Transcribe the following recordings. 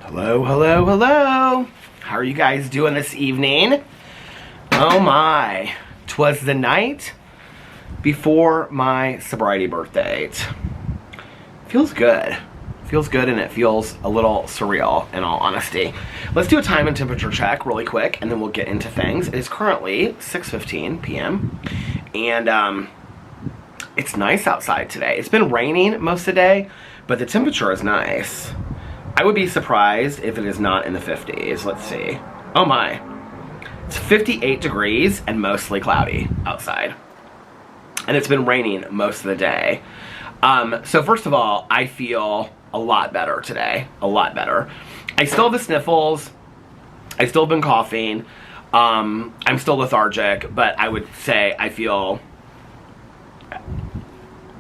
Hello, hello, hello. How are you guys doing this evening? Oh my, 'twas the night before my sobriety birthday. Feels good. Feels good, and it feels a little surreal, in all honesty. Let's do a time and temperature check really quick, and then we'll get into things. It is currently 6:15 p.m. and it's nice outside today. It's been raining most of the day, but the temperature is nice. I would be surprised if it is not in the 50s. Let's see. Oh my. It's 58 degrees and mostly cloudy outside. And it's been raining most of the day. So first of all, I feel a lot better today. A lot better. I still have the sniffles. I still have been coughing. I'm still lethargic, but I would say I feel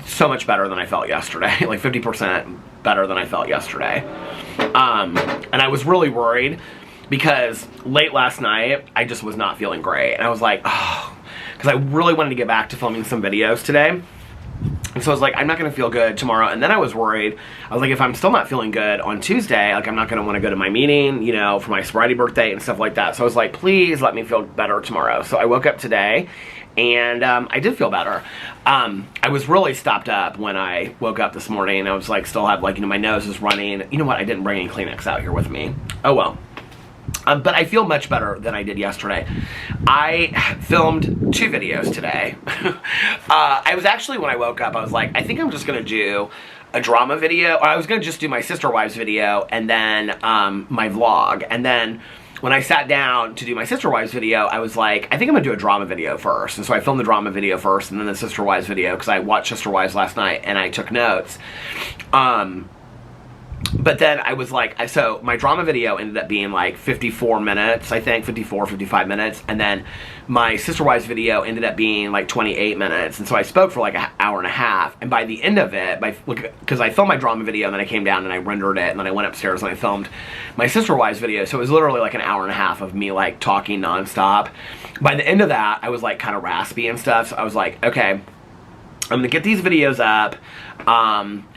so much better than I felt yesterday. Like 50% better than I felt yesterday. And I was really worried because late last night, I just was not feeling great. And I was like, oh, because I really wanted to get back to filming some videos today. And so I was like, I'm not going to feel good tomorrow. And then I was worried. I was like, if I'm still not feeling good on Tuesday, like I'm not going to want to go to my meeting, you know, for my sobriety birthday and stuff like that. So I was like, please let me feel better tomorrow. So I woke up today and I did feel better. I was really stopped up when I woke up this morning. I was like, still have like, you know, my nose is running. You know what? I didn't bring any Kleenex out here with me. Oh well. But I feel much better than I did yesterday. I filmed 2 videos today. I was actually, when I woke up, I was like, I think I'm just going to do a drama video. Or I was going to just do my sister wives video and then my vlog. And then when I sat down to do my sister wives video, I was like, I think I'm going to do a drama video first. And so I filmed the drama video first and then the sister wives video because I watched Sister Wives last night and I took notes. But then I was like, so my drama video ended up being like 54 minutes, I think, 54, 55 minutes. And then my Sister Wives video ended up being like 28 minutes. And so I spoke for like an hour and a half. And by the end of it, because I filmed my drama video and then I came down and I rendered it and then I went upstairs and I filmed my Sister Wives video. So it was literally like an hour and a half of me like talking nonstop. By the end of that, I was like kind of raspy and stuff. So I was like, okay, I'm going to get these videos up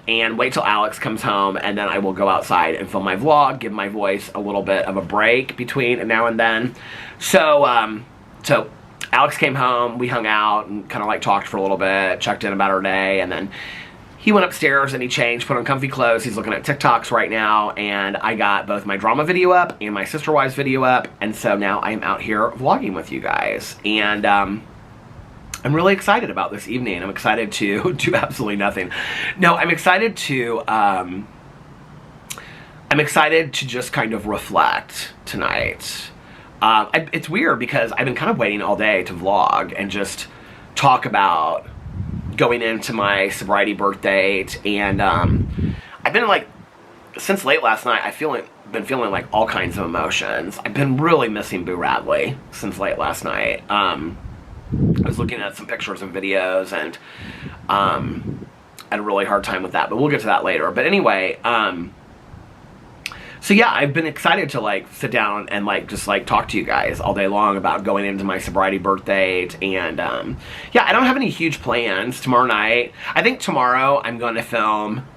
and wait till Alex comes home and then I will go outside and film my vlog, give my voice a little bit of a break between now and then. So, so Alex came home, we hung out and kind of like talked for a little bit, checked in about our day, and then he went upstairs and he changed, put on comfy clothes. He's looking at TikToks right now, and I got both my drama video up and my Sister Wives video up, and so now I'm out here vlogging with you guys. And I'm really excited about this evening. I'm excited to do absolutely nothing. No, I'm excited to just kind of reflect tonight. It's weird because I've been kind of waiting all day to vlog and just talk about going into my sobriety birthday, and I've been like, since late last night, been feeling like all kinds of emotions. I've been really missing Boo Radley since late last night. I was looking at some pictures and videos and I had a really hard time with that, but we'll get to that later. But anyway, so yeah, I've been excited to like sit down and like just like talk to you guys all day long about going into my sobriety birthday. And yeah, I don't have any huge plans tomorrow night. I think tomorrow I'm going to film,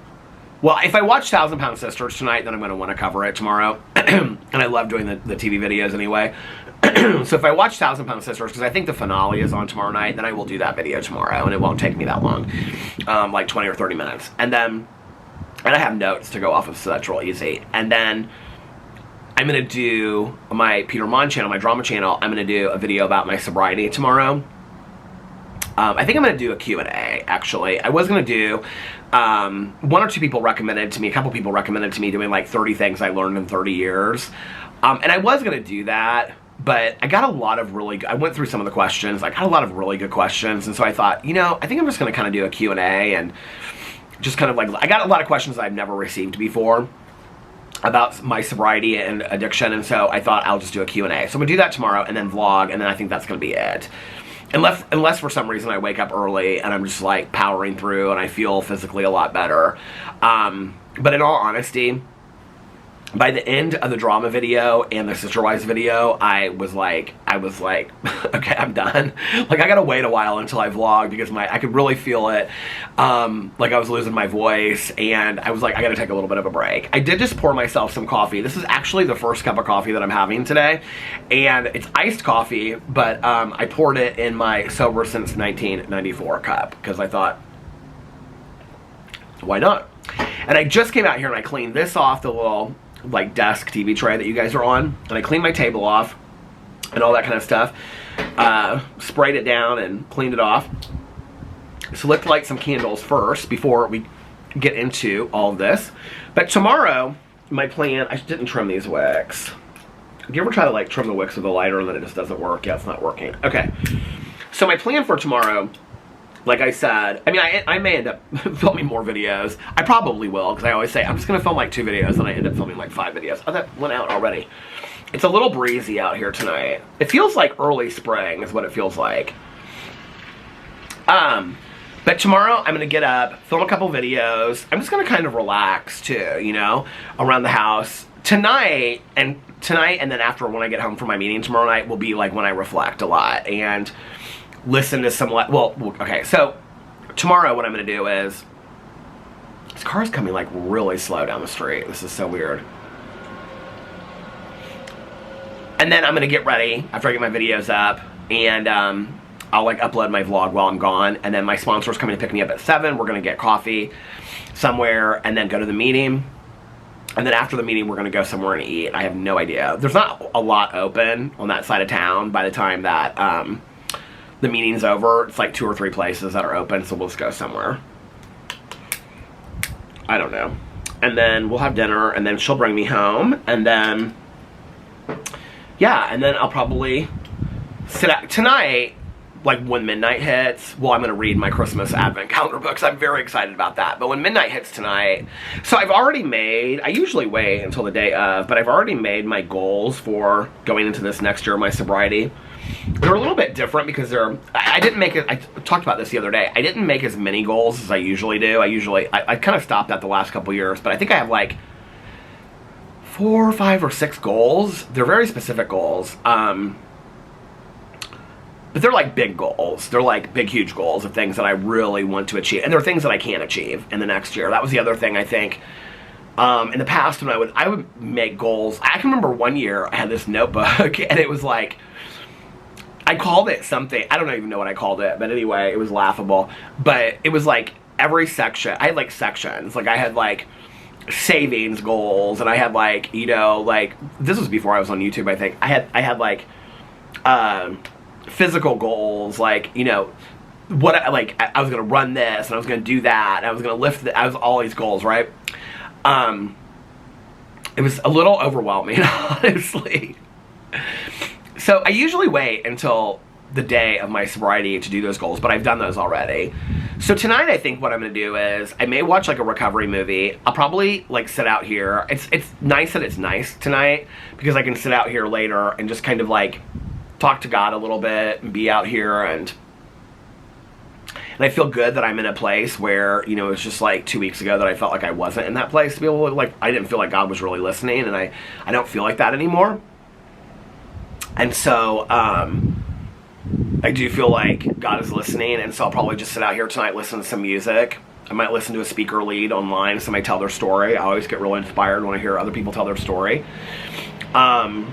well, if I watch 1,000 Pound Sisters tonight, then I'm going to want to cover it tomorrow. And I love doing the TV videos anyway. So if I watch 1,000 Pound Sisters, because I think the finale is on tomorrow night, then I will do that video tomorrow, and it won't take me that long, like 20 or 30 minutes. And I have notes to go off of, so that's real easy. And then I'm going to do my Peter Monn channel, my drama channel, I'm going to do a video about my sobriety tomorrow. I think I'm going to do a Q&A, actually. I was going to do, 1 or 2 people recommended to me, a couple people recommended to me doing like 30 things I learned in 30 years. And I was going to do that, but I got a lot of I went through some of the questions. I got a lot of really good questions. And so I thought, you know, I think I'm just going to kind of do a Q&A and just kind of like, I got a lot of questions that I've never received before about my sobriety and addiction. And so I thought I'll just do a Q&A. So I'm going to do that tomorrow and then vlog. And then I think that's going to be it. Unless for some reason I wake up early and I'm just like powering through and I feel physically a lot better. But in all honesty, by the end of the drama video and the Sister Wives video, I was like, okay, I'm done. Like, I gotta wait a while until I vlog because I could really feel it. Like I was losing my voice, and I was like, I gotta take a little bit of a break. I did just pour myself some coffee. This is actually the first cup of coffee that I'm having today, and it's iced coffee, but I poured it in my Sober Since 1994 cup because I thought, why not? And I just came out here and I cleaned this off the little like desk TV tray that you guys are on, and I cleaned my table off and all that kind of stuff, sprayed it down and cleaned it off. So let's light some candles first before we get into all of this. But tomorrow, my plan, I didn't trim these wicks. Do you ever try to like trim the wicks with a lighter and then it just doesn't work? Yeah, it's not working. Okay, so my plan for tomorrow, like I said, I mean, I may end up filming more videos. I probably will, because I always say, I'm just going to film like 2 videos, and I end up filming like 5 videos. Oh, that went out already. It's a little breezy out here tonight. It feels like early spring is what it feels like. But tomorrow, I'm going to get up, film a couple videos. I'm just going to kind of relax, too, you know, around the house. Tonight, and then after when I get home from my meeting tomorrow night, will be like when I reflect a lot, and listen to some, well, okay, so tomorrow what I'm going to do is, this car's coming like really slow down the street. This is so weird. And then I'm going to get ready after I get my videos up, and I'll like upload my vlog while I'm gone, and then my sponsor's coming to pick me up at 7. We're going to get coffee somewhere and then go to the meeting. And then after the meeting, we're going to go somewhere and eat. I have no idea. There's not a lot open on that side of town by the time that the meeting's over. It's like 2 or 3 places that are open, so we'll just go somewhere. I don't know. And then we'll have dinner, and then she'll bring me home, and then, yeah, and then I'll probably sit out tonight, like when midnight hits. Well, I'm going to read my Christmas Advent calendar books. I'm very excited about that. But when midnight hits tonight, so I've already made, I usually wait until the day of, but I've already made my goals for going into this next year, my sobriety. They're a little bit different because I didn't make it, I talked about this the other day, I didn't make as many goals as I usually do. I kind of stopped that the last couple years, but I think I have like 4, 5, or 6 goals. They're very specific goals, but they're like big goals. They're like big, huge goals of things that I really want to achieve, and they're things that I can achieve in the next year. That was the other thing, I think. In the past, when I would make goals, I can remember one year I had this notebook, and it was like, I called it something, I don't even know what I called it, but anyway, it was laughable. But it was like every section, I had like sections, like I had like savings goals, and I had like, you know, like, this was before I was on YouTube, I think. I had like physical goals, like, you know, what I was gonna run this, and I was gonna do that, and I was gonna lift I was all these goals, right? It was a little overwhelming, honestly. So I usually wait until the day of my sobriety to do those goals, but I've done those already. So tonight, I think what I'm going to do is, I may watch like a recovery movie. I'll probably like sit out here. It's nice that it's nice tonight, because I can sit out here later and just kind of like talk to God a little bit and be out here, and I feel good that I'm in a place where, you know, it's just like 2 weeks ago that I felt like I wasn't in that place to be able to, like, I didn't feel like God was really listening, and I don't feel like that anymore. And so, I do feel like God is listening, and so I'll probably just sit out here tonight, listen to some music. I might listen to a speaker lead online, somebody tell their story. I always get really inspired when I hear other people tell their story. And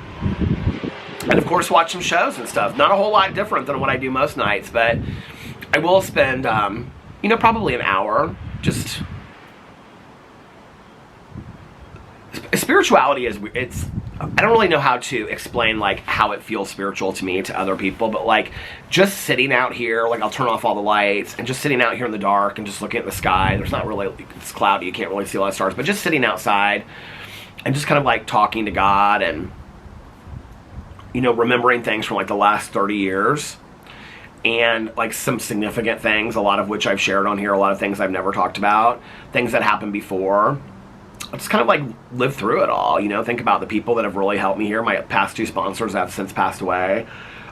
of course, watch some shows and stuff. Not a whole lot different than what I do most nights, but I will spend, you know, probably an hour just... Spirituality is, I don't really know how to explain, like, how it feels spiritual to me, to other people, but, like, just sitting out here, like, I'll turn off all the lights, and just sitting out here in the dark and just looking at the sky. There's not really, it's cloudy, you can't really see a lot of stars, but just sitting outside and just kind of, like, talking to God and, you know, remembering things from, like, the last 30 years. And, like, some significant things, a lot of which I've shared on here, a lot of things I've never talked about, things that happened before. I'll just kind of, like, live through it all, you know, think about the people that have really helped me here. My past 2 sponsors have since passed away.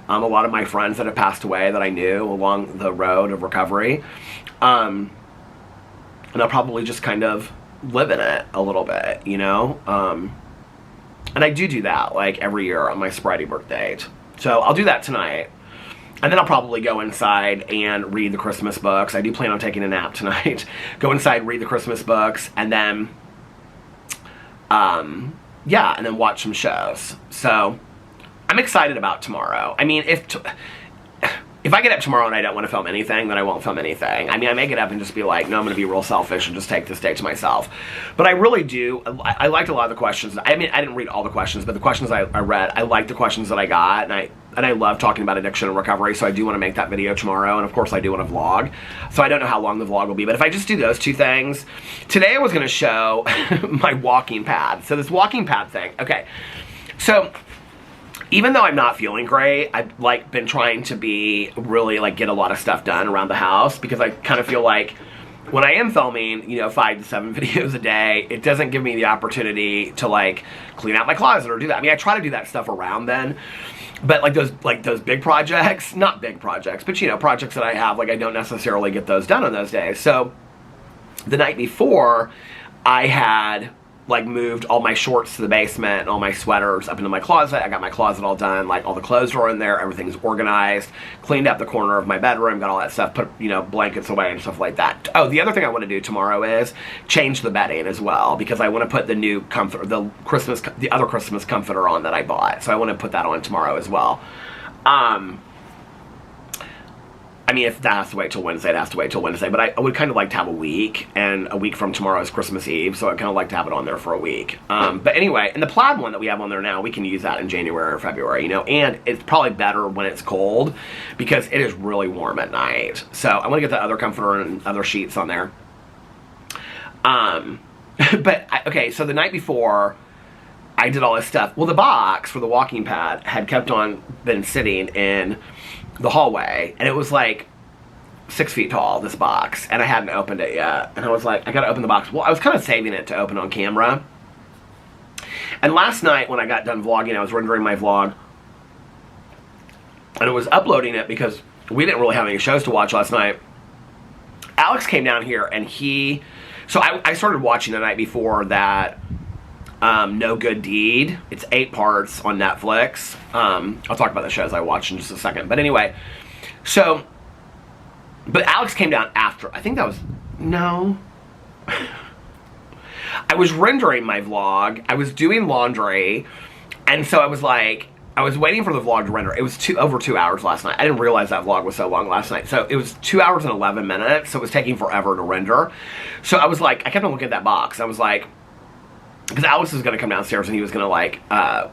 A lot of my friends that have passed away that I knew along the road of recovery. And I'll probably just kind of live in it a little bit, you know. And I do that, like, every year on my sobriety birthday. So I'll do that tonight. And then I'll probably go inside and read the Christmas books. I do plan on taking a nap tonight. Go inside, read the Christmas books, and then, yeah, and then watch some shows. So I'm excited about tomorrow. I mean, if I get up tomorrow and I don't want to film anything, then I won't film anything. I mean, I may get up and just be like, no, I'm going to be real selfish and just take this day to myself. But I really do. I liked a lot of the questions. I mean, I didn't read all the questions, but the questions I read, I liked the questions that I got, and I love talking about addiction and recovery, so I do want to make that video tomorrow, and of course I do want to vlog. So I don't know how long the vlog will be, but if I just do those two things, today I was going to show my walking pad. So this walking pad thing, okay. So even though I'm not feeling great, I've like been trying to be really like get a lot of stuff done around the house, because I kind of feel like when I am filming, you know, 5 to 7 videos a day, it doesn't give me the opportunity to like clean out my closet or do that. I mean, I try to do that stuff around then, but like those big projects, not big projects, but you know, projects that I have, like I don't necessarily get those done on those days. So the night before, I had like moved all my shorts to the basement and all my sweaters up into my closet. I got my closet all done, like all the clothes are in there, everything's organized, cleaned up the corner of my bedroom, got all that stuff, put, you know, blankets away and stuff like that. Oh, the other thing I want to do tomorrow is change the bedding as well, because I want to put the new comfort, the other Christmas comforter on that I bought. So I want to put that on tomorrow as well. I mean, if that has to wait till Wednesday, it has to wait till Wednesday. But I would kind of like to have a week, and a week from tomorrow is Christmas Eve, so I'd kind of like to have it on there for a week. But anyway, and the plaid one that we have on there now, we can use that in January or February, you know, and it's probably better when it's cold, because it is really warm at night. So I want to get the other comforter and other sheets on there. Okay, so the night before, I did all this stuff. Well, the box for the walking pad had kept on been sitting in the hallway, and it was like 6 feet tall, this box, and I hadn't opened it yet, and I was like, I gotta open the box. Well, I was kind of saving it to open on camera, and last night when I got done vlogging, I was rendering my vlog, and I was uploading it because we didn't really have any shows to watch last night. Alex came down here, and so I started watching the night before that No Good Deed. It's 8 parts on Netflix. I'll talk about the shows I watched in just a second. But anyway, but Alex came down after. I think that was, no. I was rendering my vlog. I was doing laundry. And so I was like, I was waiting for the vlog to render. It was over 2 hours last night. I didn't realize that vlog was so long last night. So it was 2 hours and 11 minutes. So it was taking forever to render. So I was like, I kept on looking at that box. I was like, because Alex was going to come downstairs and he was going to like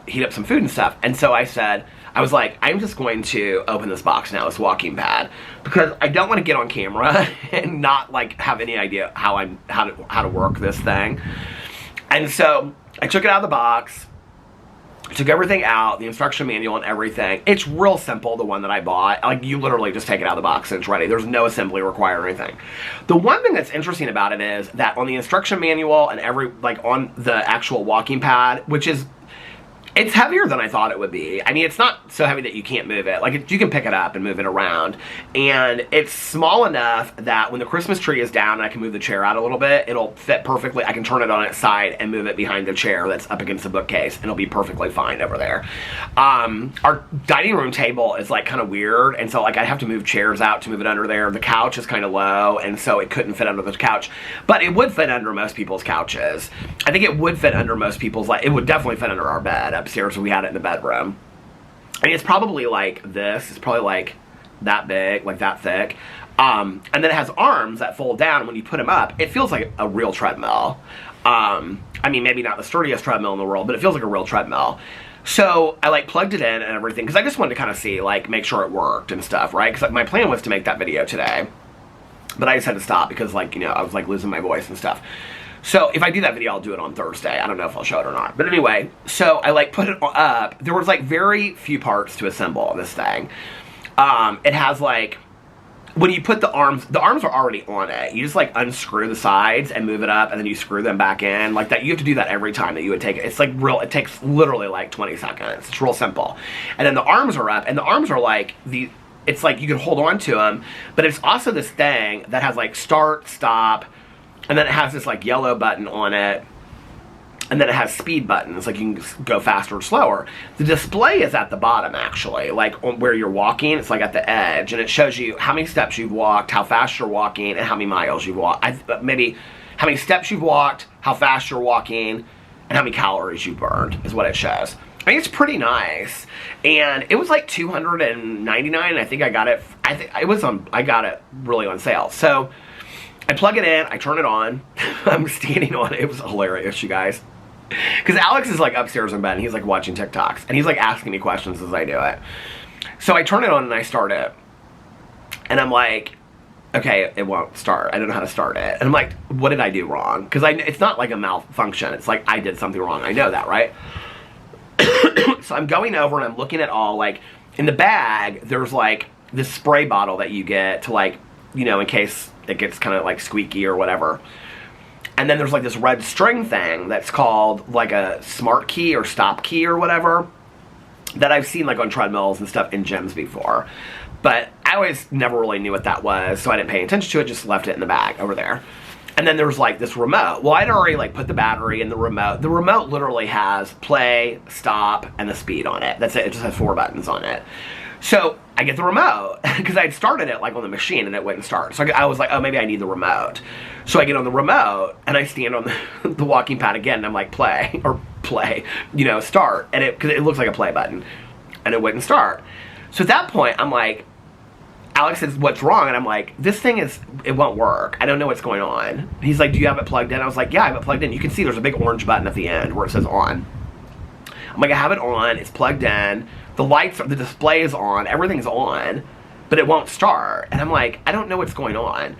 heat up some food and stuff. And so I said, I was like, I'm just going to open this box now, this walking pad, because I don't want to get on camera and not like have any idea how to work this thing. And so I took it out of the box, took everything out, the instruction manual and everything. It's real simple, the one that I bought. Like, you literally just take it out of the box and it's ready. There's no assembly required or anything. The one thing that's interesting about it is that on the instruction manual and on the actual walking pad, which is, it's heavier than I thought it would be. I mean, it's not so heavy that you can't move it. Like, you can pick it up and move it around. And it's small enough that when the Christmas tree is down and I can move the chair out a little bit, it'll fit perfectly. I can turn it on its side and move it behind the chair that's up against the bookcase, and it'll be perfectly fine over there. Our dining room table is like kind of weird, and so like I'd have to move chairs out to move it under there. The couch is kind of low, and so it couldn't fit under the couch. But it would fit under most people's couches. I think it would fit under most people's, like, it would definitely fit under our bed upstairs. We had it in the bedroom. I mean, it's probably like this. It's probably like that big, like that thick. And then it has arms that fold down, and when you put them up, it feels like a real treadmill. I mean, maybe not the sturdiest treadmill in the world, but it feels like a real treadmill. So I like plugged it in and everything, because I just wanted to kind of see, like, make sure it worked and stuff, right? Because my plan was to make that video today, but I just had to stop because, like, you know, I was like losing my voice and stuff. So if I do that video, I'll do it on Thursday. I don't know if I'll show it or not. But anyway, so I like put it up. There was like very few parts to assemble this thing. It has like, when you put the arms are already on it. You just like unscrew the sides and move it up, and then you screw them back in like that. You have to do that every time that you would take it. It's like it takes literally like 20 seconds. It's real simple. And then the arms are up, and the arms are like it's like you can hold on to them, but it's also this thing that has like start, stop, and then it has this like yellow button on it, And then it has speed buttons, like you can go faster or slower. The display is at the bottom, actually, like on where you're walking. It's like at the edge, and it shows you how many steps you've walked, how fast you're walking, and how many miles you've walked. Maybe how many steps you've walked, how fast you're walking, and how many calories you burned is what it shows. I mean, it's pretty nice, and it was like $299. I think I got it. I got it really on sale. So I plug it in, I turn it on. I'm standing on it. It was hilarious, you guys. Because Alex is like upstairs in bed, and he's like watching TikToks, and he's like asking me questions as I do it. So I turn it on and I start it. And I'm like, okay, it won't start. I don't know how to start it. And I'm like, what did I do wrong? Because it's not like a malfunction. It's like I did something wrong. I know that, right? So I'm going over and I'm looking at all, like, in the bag, there's like this spray bottle that you get to, like, you know, in case it gets kind of like squeaky or whatever. And then there's like this red string thing that's called like a smart key or stop key or whatever that I've seen like on treadmills and stuff in gyms before. But I always never really knew what that was, so I didn't pay attention to it, just left it in the bag over there. And then there's like this remote. Well, I'd already like put the battery in the remote. The remote literally has play, stop, and the speed on it. That's it. It just has 4 buttons on it. So I get the remote because I'd started it like on the machine and it wouldn't start. So I was like, oh, maybe I need the remote. So I get on the remote and I stand on the walking pad again and I'm like, play, you know, start. And because it looks like a play button, and it wouldn't start. So at that point, I'm like, Alex says, what's wrong? And I'm like, this thing it won't work. I don't know what's going on. He's like, do you have it plugged in? I was like, yeah, I have it plugged in. You can see there's a big orange button at the end where it says on. I'm like, I have it on, it's plugged in. The display is on, everything's on, but it won't start. And I'm like, I don't know what's going on.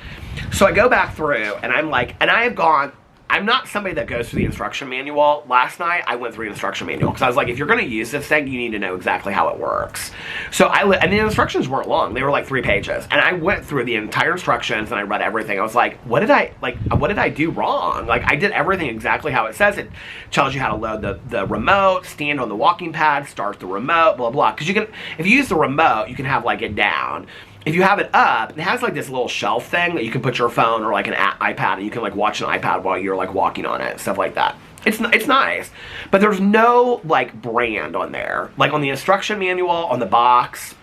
So I go back through, and I'm like, and I have gone, I'm not somebody that goes through the instruction manual. Last night, I went through the instruction manual, because I was like, if you're going to use this thing, you need to know exactly how it works. So and the instructions weren't long. They were like 3 pages. And I went through the entire instructions, and I read everything. I was like, what did I do wrong? Like, I did everything exactly how it says. It tells you how to load the remote, stand on the walking pad, start the remote, blah, blah. Because if you use the remote, you can have, like, it down. If you have it up, it has like this little shelf thing that you can put your phone or like an iPad, and you can like watch an iPad while you're like walking on it, stuff like that. It's nice, but there's no like brand on there. Like on the instruction manual, on the box,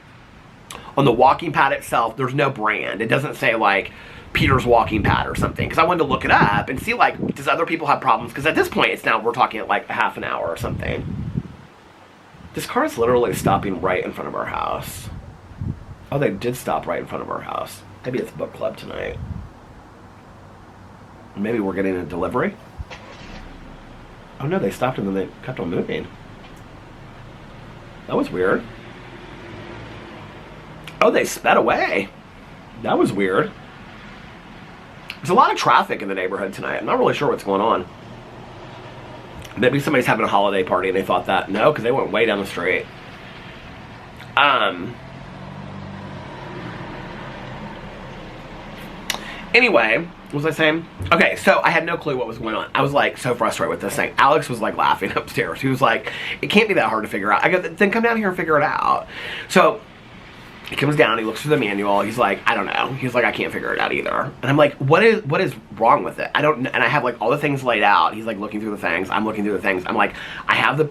on the walking pad itself, there's no brand. It doesn't say like Peter's walking pad or something, because I wanted to look it up and see like, does other people have problems? Because at this point, we're talking like a half an hour or something. This car is literally stopping right in front of our house. Oh, they did stop right in front of our house. Maybe it's book club tonight. Maybe we're getting a delivery. Oh no, they stopped and then they kept on moving. That was weird. Oh, they sped away. That was weird. There's a lot of traffic in the neighborhood tonight. I'm not really sure what's going on. Maybe somebody's having a holiday party and they thought that. No, because they went way down the street. Anyway, what was I saying? Okay, so I had no clue what was going on. I was like so frustrated with this thing. Alex was like laughing upstairs. He was like, it can't be that hard to figure out. I go, then come down here and figure it out. So he comes down, he looks through the manual, he's like, I don't know. He's like, I can't figure it out either. And I'm like, what is wrong with it? I don't, and I have like all the things laid out. He's like looking through the things, I'm looking through the things. I'm like,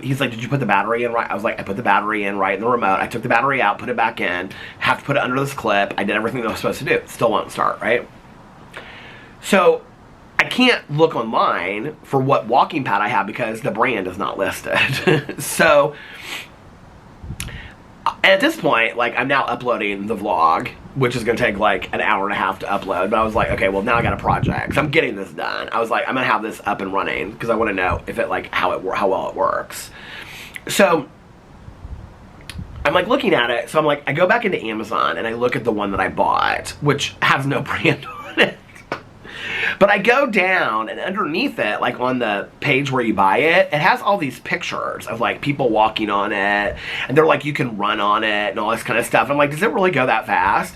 he's like, did you put the battery in right? I was like, I put the battery in right in the remote. I took the battery out, put it back in, have to put it under this clip. I did everything that I was supposed to do. It still won't start, right? So I can't look online for what walking pad I have because the brand is not listed. So at this point, like, I'm now uploading the vlog, which is going to take like an hour and a half to upload. But I was like, okay, well now I got a project, so I'm getting this done. I was like, I'm going to have this up and running because I want to know if it like how well it works. So I'm like looking at it. So I'm like, I go back into Amazon and I look at the one that I bought, which has no brand on it. But I go down, and underneath it, like on the page where you buy it, it has all these pictures of like people walking on it, and they're like, you can run on it and all this kind of stuff. I'm like, does it really go that fast?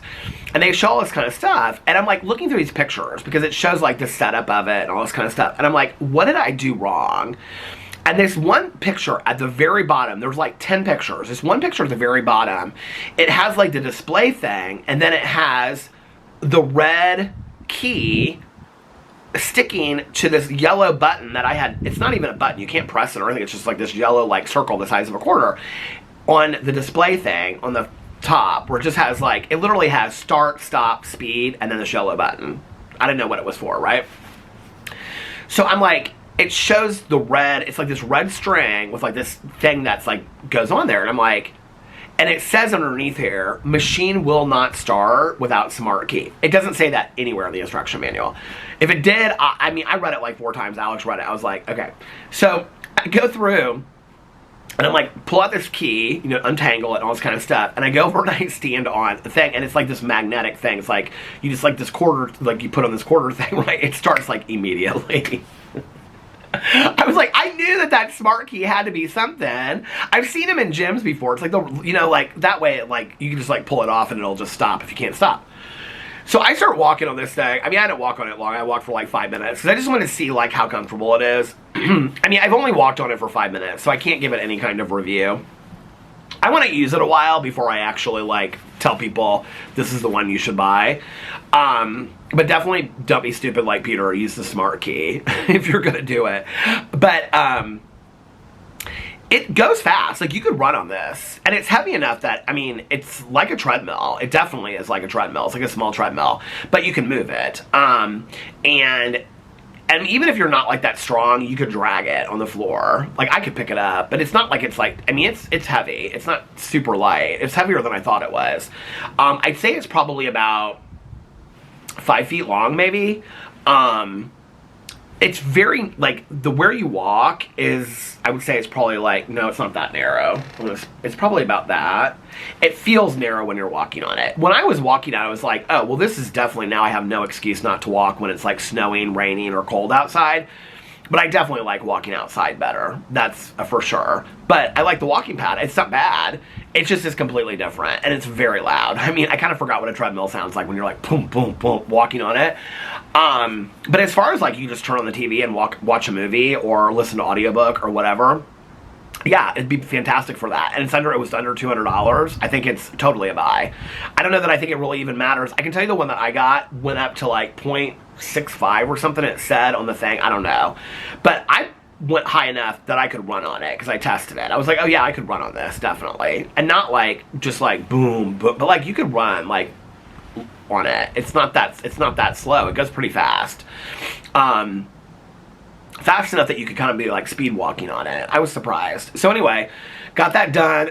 And they show all this kind of stuff, and I'm like looking through these pictures because it shows like the setup of it and all this kind of stuff. And I'm like, what did I do wrong? And there's one picture at the very bottom. There's like 10 pictures. There's one picture at the very bottom. It has like the display thing, and then it has the red key sticking to this yellow button that I had. It's not even a button. You can't press it or anything. It's just like this yellow like circle the size of a quarter on the display thing on the top, where it just has like, it literally has start, stop, speed, and then this yellow button. I didn't know what it was for, right? So I'm like, it shows the red, it's like this red string with like this thing that's like goes on there, and I'm like, and it says underneath here, machine will not start without smart key. It doesn't say that anywhere in the instruction manual. If it did, I mean, I read it like 4 times. Alex read it. I was like, okay. So I go through, and I'm like, pull out this key, you know, untangle it and all this kind of stuff. And I go over and I stand on the thing, and it's like this magnetic thing. It's like, you just like this quarter, like you put on this quarter thing, right? It starts like immediately. I was like, I knew that that smart key had to be something. I've seen them in gyms before. It's like, the, you know, like that way, it, like you can just like pull it off and it'll just stop if you can't stop. So I start walking on this thing. I mean, I didn't walk on it long. I walked for like 5 minutes because I just wanted to see like how comfortable it is. I mean, I've only walked on it for 5 minutes, so I can't give it any kind of review. I want to use it a while before I actually like tell people this is the one you should buy. But definitely don't be stupid like Peter. Use the smart key if you're gonna do it. But it goes fast. Like you could run on this, and it's heavy enough that, I mean, it's like a treadmill. It definitely is like a treadmill. It's like a small treadmill, but you can move it. And even if you're not like that strong, you could drag it on the floor. Like I could pick it up, but it's not like it's like, I mean, it's heavy. It's not super light. It's heavier than I thought it was. I'd say it's probably about 5 feet long, maybe. It's very, like, where you walk is, I would say it's probably like, no, it's not that narrow. It's probably about that. It feels narrow when you're walking on it. When I was walking on it, I was like, oh, well, this is definitely, now I have no excuse not to walk when it's like snowing, raining, or cold outside. But I definitely like walking outside better. That's for sure. But I like the walking pad. It's not bad. It just is completely different. And it's very loud. I mean, I kind of forgot what a treadmill sounds like when you're like, boom, boom, boom, walking on it. But as far as like you just turn on the TV and watch a movie or listen to audiobook or whatever, yeah, it'd be fantastic for that. And it was under $200. I think it's totally a buy. I don't know that I think it really even matters. I can tell you the one that I got went up to like 0.65 or something it said on the thing. I don't know. But I went high enough that I could run on it because I tested it. I was like, oh yeah, I could run on this, definitely. And not like, just like boom, but like you could run like on it. It's not that slow. It goes pretty fast. Fast enough that you could kind of be like speed walking on it. I was surprised. So anyway, got that done,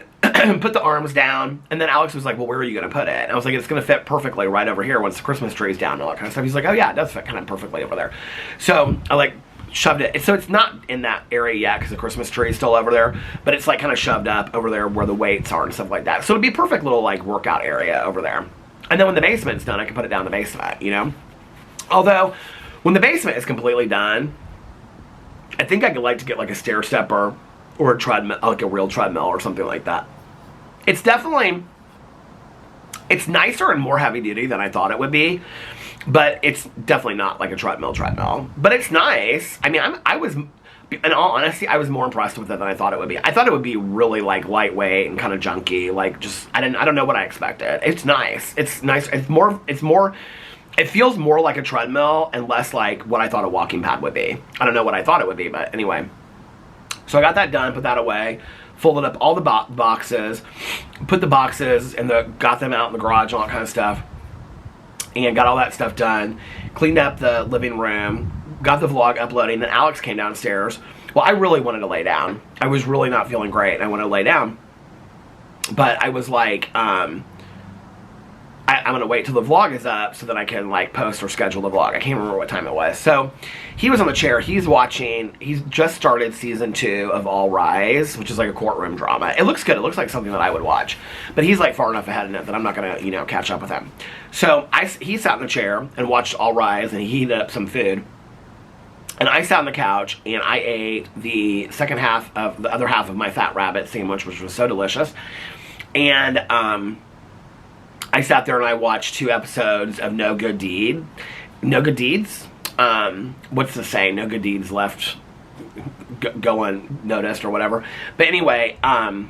put the arms down, and then Alex was like, well, where are you going to put it? And I was like, it's going to fit perfectly right over here once the Christmas tree's down and all that kind of stuff. He's like, oh yeah, it does fit kind of perfectly over there. So I like shoved it. So it's not in that area yet because the Christmas tree is still over there, but it's like kind of shoved up over there where the weights are and stuff like that. So it'd be a perfect little like workout area over there. And then when the basement's done, I can put it down in the basement, you know? Although, when the basement is completely done, I think I could like to get like a stair stepper or a treadmill, like a real treadmill or something like that. It's definitely, it's nicer and more heavy duty than I thought it would be, but it's definitely not like a treadmill. But it's nice. I mean, I was, in all honesty, I was more impressed with it than I thought it would be. I thought it would be really like lightweight and kind of junky, like just, I don't know what I expected. It's nice. It's nice. It's more, it feels more like a treadmill and less like what I thought a walking pad would be. I don't know what I thought it would be, but anyway. So I got that done, put that away, folded up all the boxes, put the boxes and got them out in the garage and all that kind of stuff, and got all that stuff done, cleaned up the living room, got the vlog uploading, then Alex came downstairs. Well, I really wanted to lay down. I was really not feeling great, and I wanted to lay down. But I was like, I'm going to wait till the vlog is up so that I can like post or schedule the vlog. I can't remember what time it was. So he was on the chair. He's just started season 2 of All Rise, which is like a courtroom drama. It looks good. It looks like something that I would watch. But he's like far enough ahead in it that I'm not going to, you know, catch up with him. So he sat in the chair and watched All Rise, and he heated up some food. And I sat on the couch and I ate the other half of my Fat Rabbit sandwich, which was so delicious. And I sat there and I watched 2 episodes of No Good Deeds. What's the saying? No good deeds left go unnoticed or whatever. But anyway, and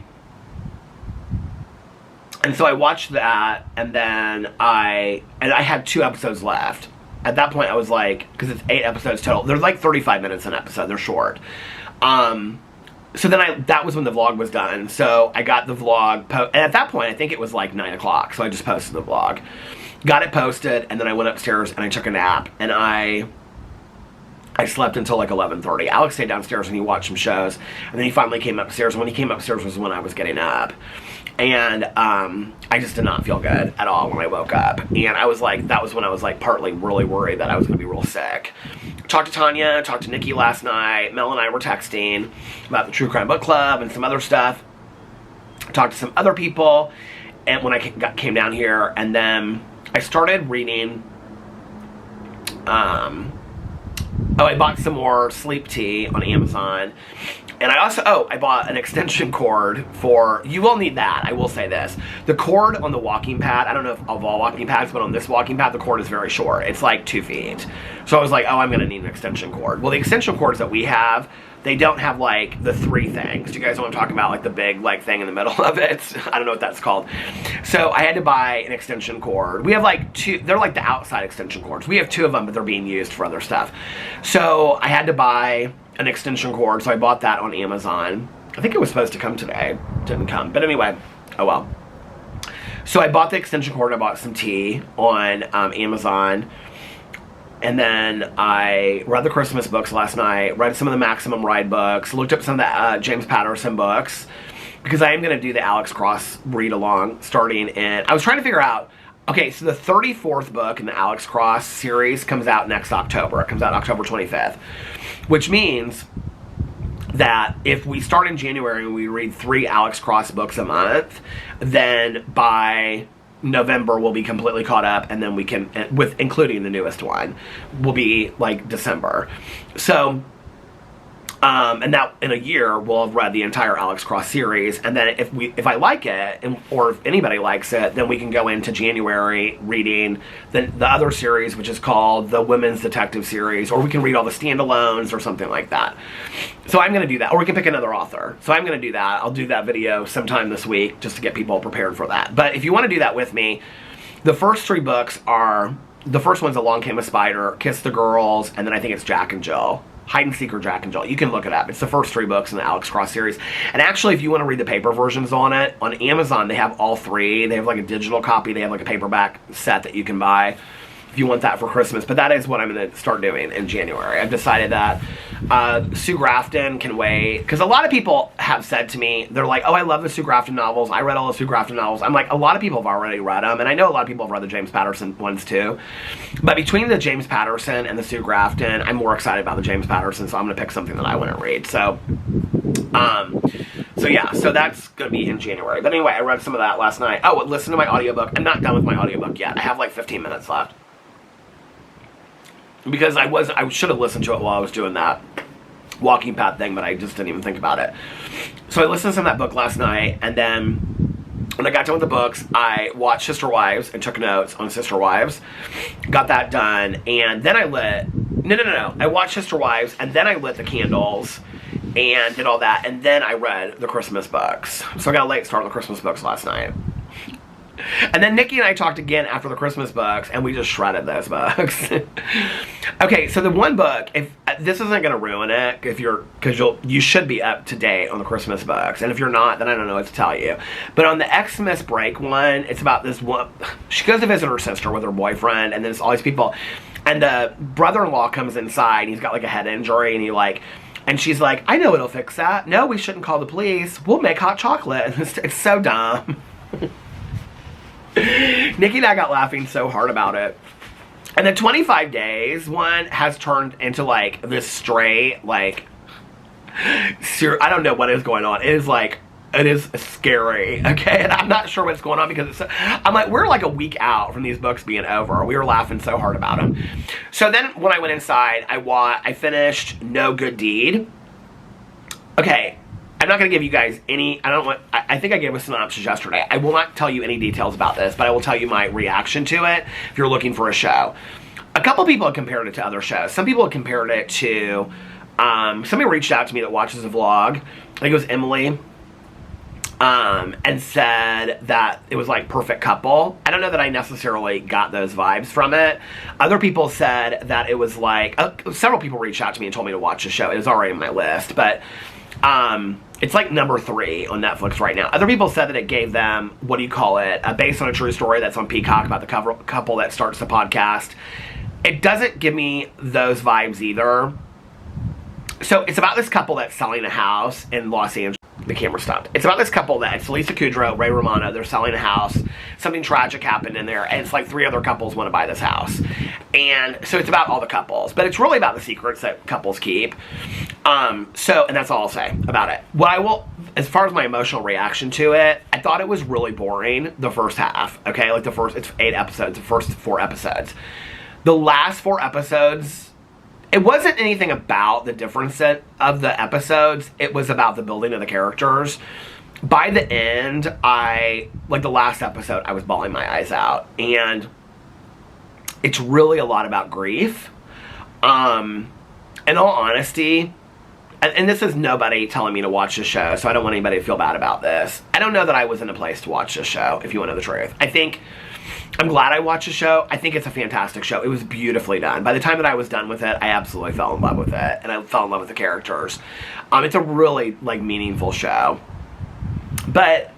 so I watched that, and then I had 2 episodes left. at that point I was like, because it's 8 episodes total. There's like 35 minutes an episode. They're short. So then that was when the vlog was done. So I got the vlog, and at that point I think it was like 9 o'clock. So I just posted the vlog. Got it posted, and then I went upstairs and I took a nap, and I slept until like 11:30. Alex stayed downstairs and he watched some shows, and then he finally came upstairs. And when he came upstairs was when I was getting up, and I just did not feel good at all when I woke up. And I was like, that was when I was like partly really worried that I was going to be real sick. Talked to Tanya, talked to Nikki last night. Mel and I were texting about the True Crime Book Club and some other stuff. Talked to some other people, and when I came down here, and then I started reading. I bought some more sleep tea on Amazon. And I also, I bought an extension cord for, you will need that, I will say this. The cord on the walking pad, I don't know if of all walking pads, but on this walking pad, the cord is very short. It's like 2 feet. So I was like, I'm gonna need an extension cord. Well, the extension cords that we have, they don't have like the 3 things. Do you guys know what I'm talking about? Like the big like thing in the middle of it? I don't know what that's called. So I had to buy an extension cord. We have like 2, they're like the outside extension cords. We have 2 of them, but they're being used for other stuff. So I had to buy an extension cord, so I bought that on Amazon. I think it was supposed to come today. Didn't come. But anyway, oh well. So I bought the extension cord, I bought some tea on Amazon. And then I read the Christmas books last night, read some of the Maximum Ride books, looked up some of the James Patterson books, because I am going to do the Alex Cross read-along starting in, I was trying to figure out, okay, so the 34th book in the Alex Cross series comes out next October. It comes out October 25th, which means that if we start in January and we read 3 Alex Cross books a month, then by November we'll be completely caught up, and then we can, with including the newest one, will be like December. So and that in a year we'll have read the entire Alex Cross series, and then if I like it, or if anybody likes it, then we can go into January reading the other series, which is called the Women's Detective series, or we can read all the standalones or something like that. So I'm going to do that, or we can pick another author. So I'm going to do that. I'll do that video sometime this week just to get people prepared for that. But if you want to do that with me, the first 3 books are, the first one's Along Came a Spider, Kiss the Girls, and then I think it's Jack and Jill. Hide and Seek or Jack and Jill. You can look it up. It's the first 3 books in the Alex Cross series. And actually, if you want to read the paper versions on it, on Amazon they have all 3. They have like a digital copy. They have like a paperback set that you can buy if you want that for Christmas. But that is what I'm going to start doing in January. I've decided that Sue Grafton can wait. Because a lot of people have said to me, they're like, oh, I love the Sue Grafton novels. I read all the Sue Grafton novels. I'm like, a lot of people have already read them. And I know a lot of people have read the James Patterson ones too. But between the James Patterson and the Sue Grafton, I'm more excited about the James Patterson. So I'm going to pick something that I want to read. So yeah, so that's going to be in January. But anyway, I read some of that last night. Oh, listen to my audiobook. I'm not done with my audiobook yet. I have like 15 minutes left. Because I should have listened to it while I was doing that walking pad thing, but I just didn't even think about it. So I listened to some of that book last night, and then when I got done with the books, I watched Sister Wives and took notes on Sister Wives. Got that done, and then I I watched Sister Wives, and then I lit the candles and did all that, and then I read the Christmas books. So I got a late start on the Christmas books last night. And then Nikki and I talked again after the Christmas books, and we just shredded those books. Okay, so the one book, if this isn't going to ruin it, because you should be up to date on the Christmas books, and if you're not, then I don't know what to tell you. But on the Xmas break one, it's about this one. She goes to visit her sister with her boyfriend, and then there's all these people, and the brother-in-law comes inside, and he's got like a head injury, and and she's like, I know it'll fix that. No, we shouldn't call the police. We'll make hot chocolate. It's so dumb. Nikki and I got laughing so hard about it. And the 25 days one has turned into like this straight, like, I don't know what is going on. It is scary, okay? And I'm not sure what's going on because I'm like, we're like a week out from these books being over. We were laughing so hard about them. So then when I went inside, I finished No Good Deed. Okay. I'm not going to give you guys any, I think I gave a synopsis yesterday. I will not tell you any details about this, but I will tell you my reaction to it if you're looking for a show. A couple people have compared it to other shows. Some people have compared it to, somebody reached out to me that watches the vlog. I think it was Emily. and said that it was like perfect couple. I don't know that I necessarily got those vibes from it. Other people said that it was like, several people reached out to me and told me to watch the show. It was already on my list, but it's like number 3 on Netflix right now. Other people said that it gave them, what do you call it, based on a true story that's on Peacock about the couple that starts the podcast. It doesn't give me those vibes either. So it's about this couple that's selling a house in Los Angeles. The camera stopped. It's about this couple that, it's Lisa Kudrow, Ray Romano, they're selling a house. Something tragic happened in there, and it's like 3 other couples want to buy this house. And so it's about all the couples, but it's really about the secrets that couples keep. And that's all I'll say about it. What I will, as far as my emotional reaction to it, I thought it was really boring, the first half, okay? Like it's 8 episodes, the first 4 episodes. The last 4 episodes, it wasn't anything about the difference of the episodes. It was about the building of the characters. By the end, like the last episode, I was bawling my eyes out. And it's really a lot about grief. In all honesty, and this is nobody telling me to watch the show, so I don't want anybody to feel bad about this. I don't know that I was in a place to watch this show, if you want to know the truth. I'm glad I watched the show. I think it's a fantastic show. It was beautifully done. By the time that I was done with it, I absolutely fell in love with it. And I fell in love with the characters. It's a really, like, meaningful show. But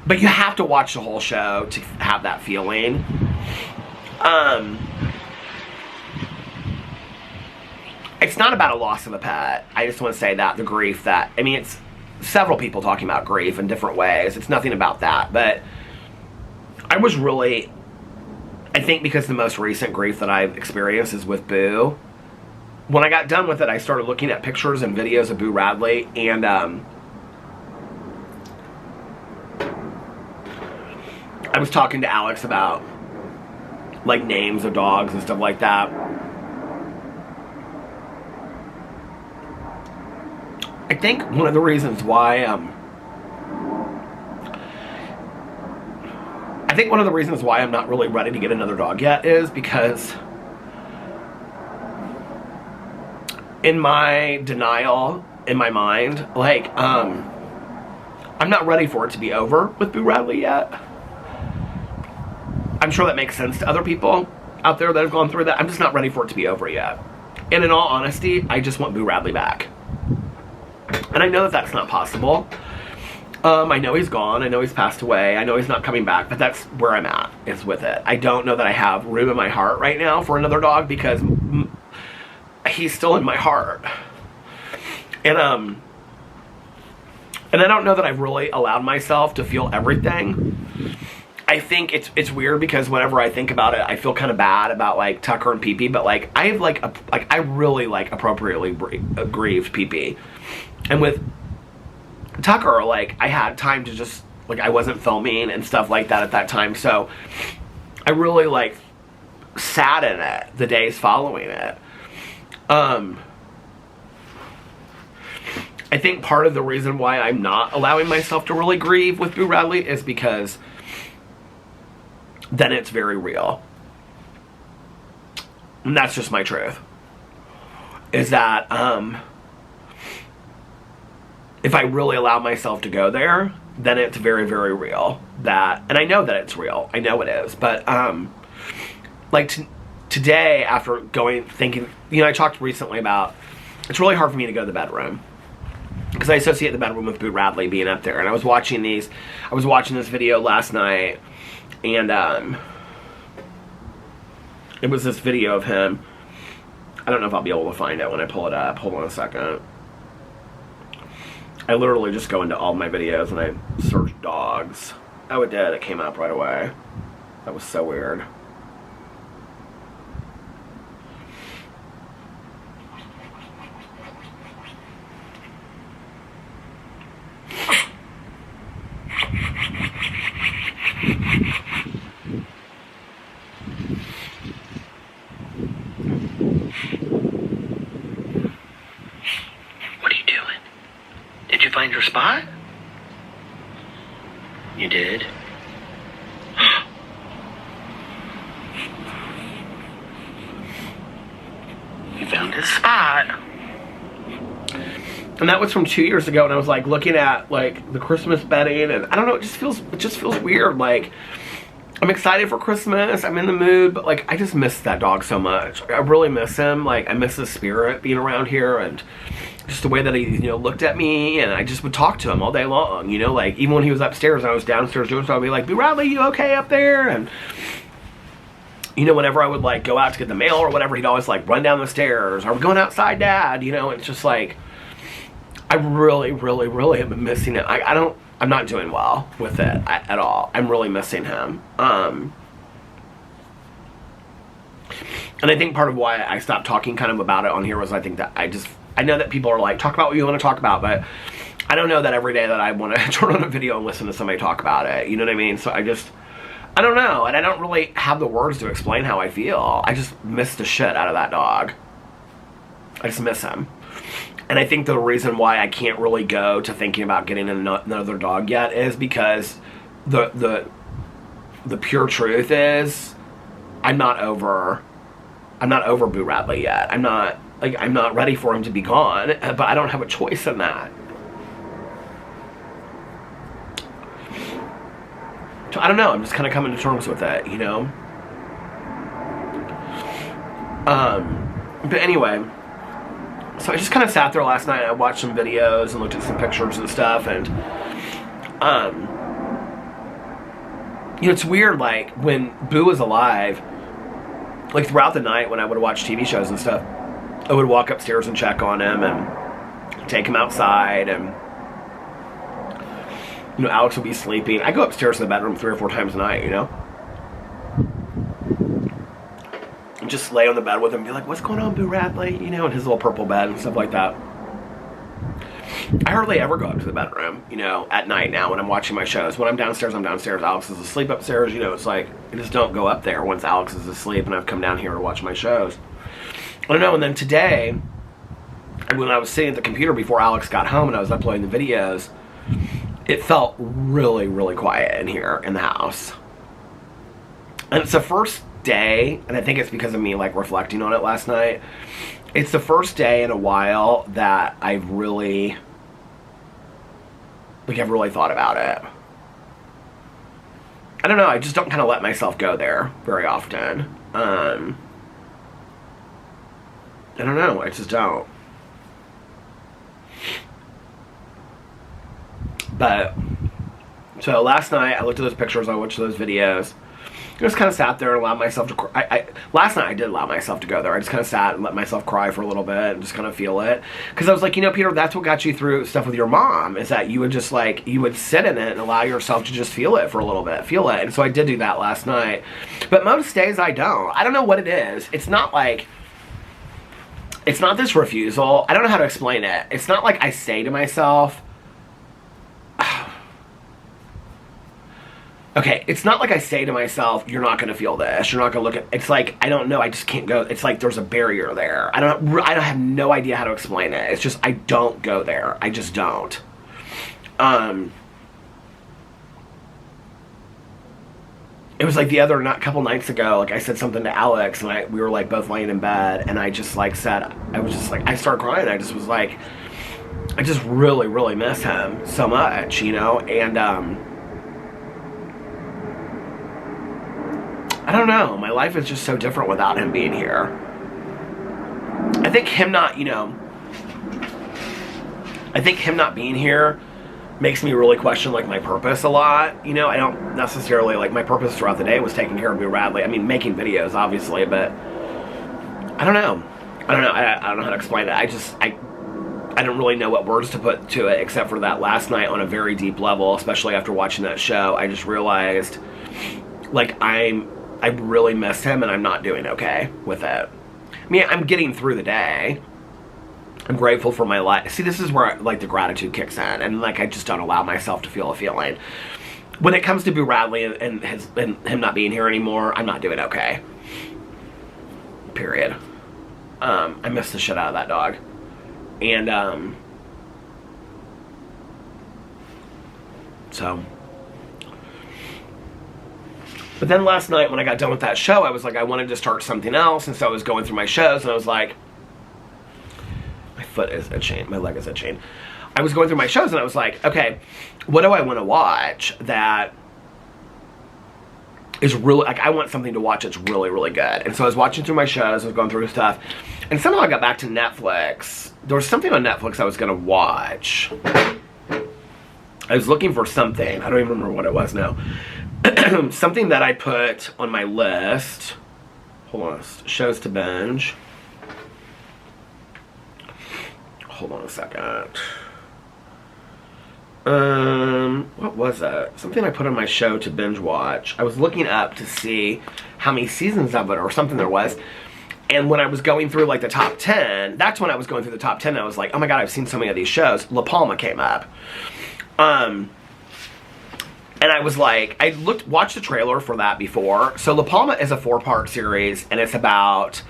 you have to watch the whole show to have that feeling. It's not about a loss of a pet. I just want to say that. The grief that... I mean, it's several people talking about grief in different ways. It's nothing about that. But... I was really, I think because the most recent grief that I've experienced is with Boo. When I got done with it, I started looking at pictures and videos of Boo Radley, and I was talking to Alex about, like, names of dogs and stuff like that. I think one of the reasons why, I'm not really ready to get another dog yet is because in my denial, in my mind, like, I'm not ready for it to be over with Boo Radley yet. I'm sure that makes sense to other people out there that have gone through that. I'm just not ready for it to be over yet. And in all honesty, I just want Boo Radley back. And I know that that's not possible. I know he's gone. I know he's passed away. I know he's not coming back, but that's where I'm at, is with it. I don't know that I have room in my heart right now for another dog because he's still in my heart. And I don't know that I've really allowed myself to feel everything. I think it's weird because whenever I think about it, I feel kind of bad about, like, Tucker and Pee-Pee, but, like, I have, I really, like, appropriately grieved Pee-Pee. And with Tucker, like, I had time to just, like, I wasn't filming and stuff like that at that time, so I really, like, sat in it the days following it. I think part of the reason why I'm not allowing myself to really grieve with Boo Radley is because then it's very real. And that's just my truth. Is that, if I really allow myself to go there, then it's very, very real. And I know that it's real. I know it is. But, like, today, after thinking, you know, I talked recently about, it's really hard for me to go to the bedroom. Because I associate the bedroom with Boo Radley being up there. And I was watching this video last night, and, it was this video of him. I don't know if I'll be able to find it when I pull it up. Hold on a second. I literally just go into all my videos and I search dogs. Oh, it did. It came up right away. That was so weird. Find your spot? You did? You found his spot. And that was from 2 years ago, and I was like looking at like the Christmas bedding, and I don't know, it just feels weird. Like, I'm excited for Christmas, I'm in the mood, but like I just miss that dog so much. I really miss him. Like, I miss his spirit being around here, and just the way that he, you know, looked at me, and I just would talk to him all day long, you know, like even when he was upstairs and I was downstairs doing stuff, I'd be like, Boo Radley, you okay up there? And you know, whenever I would like go out to get the mail or whatever, he'd always like run down the stairs, are we going outside, Dad? You know, it's just like, I really, really, really have been missing it. I'm not doing well with it at all. I'm really missing him. And I think part of why I stopped talking kind of about it on here was I think that I know that people are like, talk about what you want to talk about, but I don't know that every day that I want to turn on a video and listen to somebody talk about it. You know what I mean? So I don't know. And I don't really have the words to explain how I feel. I just miss the shit out of that dog. I just miss him. And I think the reason why I can't really go to thinking about getting another dog yet is because the pure truth is I'm not over Boo Radley yet. I'm not ready for him to be gone, but I don't have a choice in that. So I don't know, I'm just kind of coming to terms with it, you know? But anyway, so I just kind of sat there last night, I watched some videos and looked at some pictures and stuff, and you know, it's weird, like when Boo was alive, like throughout the night when I would watch TV shows and stuff, I would walk upstairs and check on him and take him outside, and you know, Alex would be sleeping. I go upstairs to the bedroom 3 or 4 times a night, you know, and just lay on the bed with him and be like, what's going on, Boo Radley? You know, in his little purple bed and stuff like that. I hardly ever go up to the bedroom, you know, at night now when I'm watching my shows. When I'm downstairs, I'm downstairs. Alex is asleep upstairs, you know, it's like, I just don't go up there once Alex is asleep and I've come down here to watch my shows. I don't know, and then today, when I was sitting at the computer before Alex got home and I was uploading the videos, it felt really, really quiet in here in the house. And it's the first day, and I think it's because of me like reflecting on it last night, it's the first day in a while that I've really thought about it. I don't know, I just don't kind of let myself go there very often. I don't know, I just don't. But, so last night I looked at those pictures, I watched those videos, I just kind of sat there and allowed myself to cry. Last night I did allow myself to go there. I just kind of sat and let myself cry for a little bit and just kind of feel it. Because I was like, you know, Peter, that's what got you through stuff with your mom, is that you would just like, you would sit in it and allow yourself to just feel it for a little bit. Feel it. And so I did do that last night. But most days I don't. I don't know what it is. It's not like, it's not this refusal. I don't know how to explain it. It's not like I say to myself, okay, it's not like I say to myself, you're not going to feel this, you're not going to look at, it's like, I don't know, I just can't go, it's like there's a barrier there. I have no idea how to explain it. It's just, I don't go there. I just don't. It was like the other couple nights ago, like I said something to Alex, and we were like both laying in bed, and I just like said, I started crying. I just was like, I just really, really miss him so much, you know, and I don't know, my life is just so different without him being here. I think him not, you know, I think him not being here makes me really question like my purpose a lot. You know, I don't necessarily, like, my purpose throughout the day was taking care of Boo Radley. I mean, making videos, obviously, but I don't know. I don't know how to explain it. I don't really know what words to put to it, except for that last night on a very deep level, especially after watching that show, I just realized, like, I really missed him, and I'm not doing okay with it. I mean, I'm getting through the day. I'm grateful for my life. See, this is where, like, the gratitude kicks in, and, like, I just don't allow myself to feel a feeling. When it comes to Boo Radley and him not being here anymore, I'm not doing okay. Period. I miss the shit out of that dog. And, so... But then last night when I got done with that show, I wanted to start something else, and so I was going through my shows, and I was like, my foot is itching. My leg is itching. I was going through my shows and I was like, okay, what do I want to watch that is really, like, I want something to watch that's really, really good. And so I was watching through my shows, I was going through stuff, and somehow I got back to Netflix. There was something on Netflix I was going to watch. I was looking for something. I don't even remember what it was now. Something that I put on my list. Hold on. Shows to binge. Hold on a second. What was it? Something I put on my show to binge watch. I was looking up to see how many seasons of it or something there was. And when I was going through like the top 10, that's when I was going through the top 10 and I was like, oh my god, I've seen so many of these shows. La Palma came up. And I was like, I watched the trailer for that before. So La Palma is a 4-part series and it's about,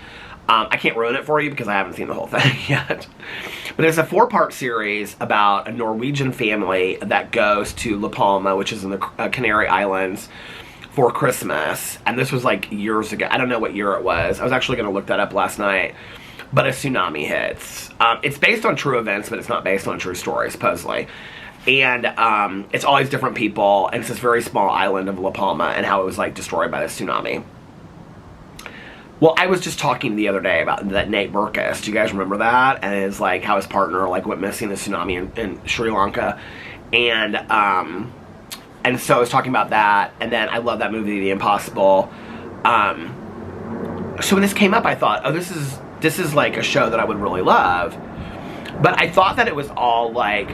I can't ruin it for you because I haven't seen the whole thing yet. But it's a 4-part series about a Norwegian family that goes to La Palma, which is in the Canary Islands, for Christmas. And this was like years ago. I don't know what year it was. I was actually going to look that up last night. But a tsunami hits. It's based on true events, but it's not based on true stories, supposedly. And it's all these different people. And it's this very small island of La Palma and how it was like destroyed by the tsunami. Well, I was just talking the other day about that Nate Berkus. Do you guys remember that? And it's like how his partner like went missing in the tsunami in Sri Lanka. And so I was talking about that. And then I love that movie, The Impossible. So when this came up, I thought, oh, this is like a show that I would really love. But I thought that it was all like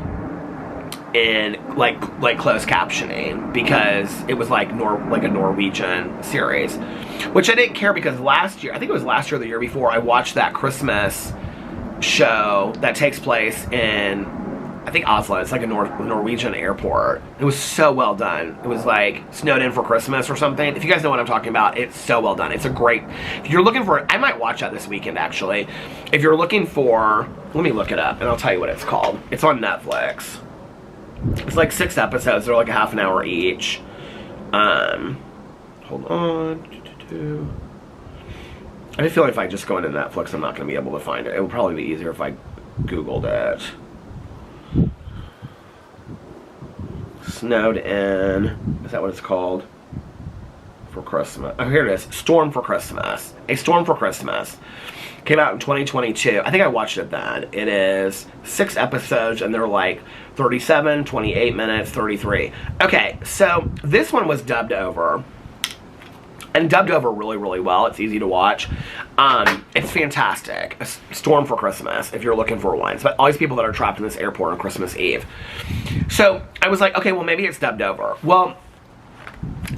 in like closed captioning because it was like a Norwegian series, which I didn't care because last year, I think it was last year or the year before, I watched that Christmas show that takes place in, I think, Oslo. It's like a Norwegian airport. It was so well done. It was like snowed in for Christmas or something. If you guys know what I'm talking about, it's so well done. It's a great, if you're looking for it, I might watch that this weekend actually. If you're looking for, let me look it up and I'll tell you what it's called. It's on Netflix. It's like 6 episodes. They're like a half an hour each. Hold on. I feel like if I just go into Netflix, I'm not going to be able to find it. It would probably be easier if I Googled it. Snowed in. Is that what it's called? For Christmas. Oh, here it is. Storm for Christmas. A Storm for Christmas. Came out in 2022. I think I watched it then. It is 6 episodes and they're like 37, 28 minutes, 33. Okay, so this one was dubbed over. And dubbed over really, really well. It's easy to watch. It's fantastic. A Storm for Christmas, if you're looking for one. It's about all these people that are trapped in this airport on Christmas Eve. So I was like, okay, well, maybe it's dubbed over. Well,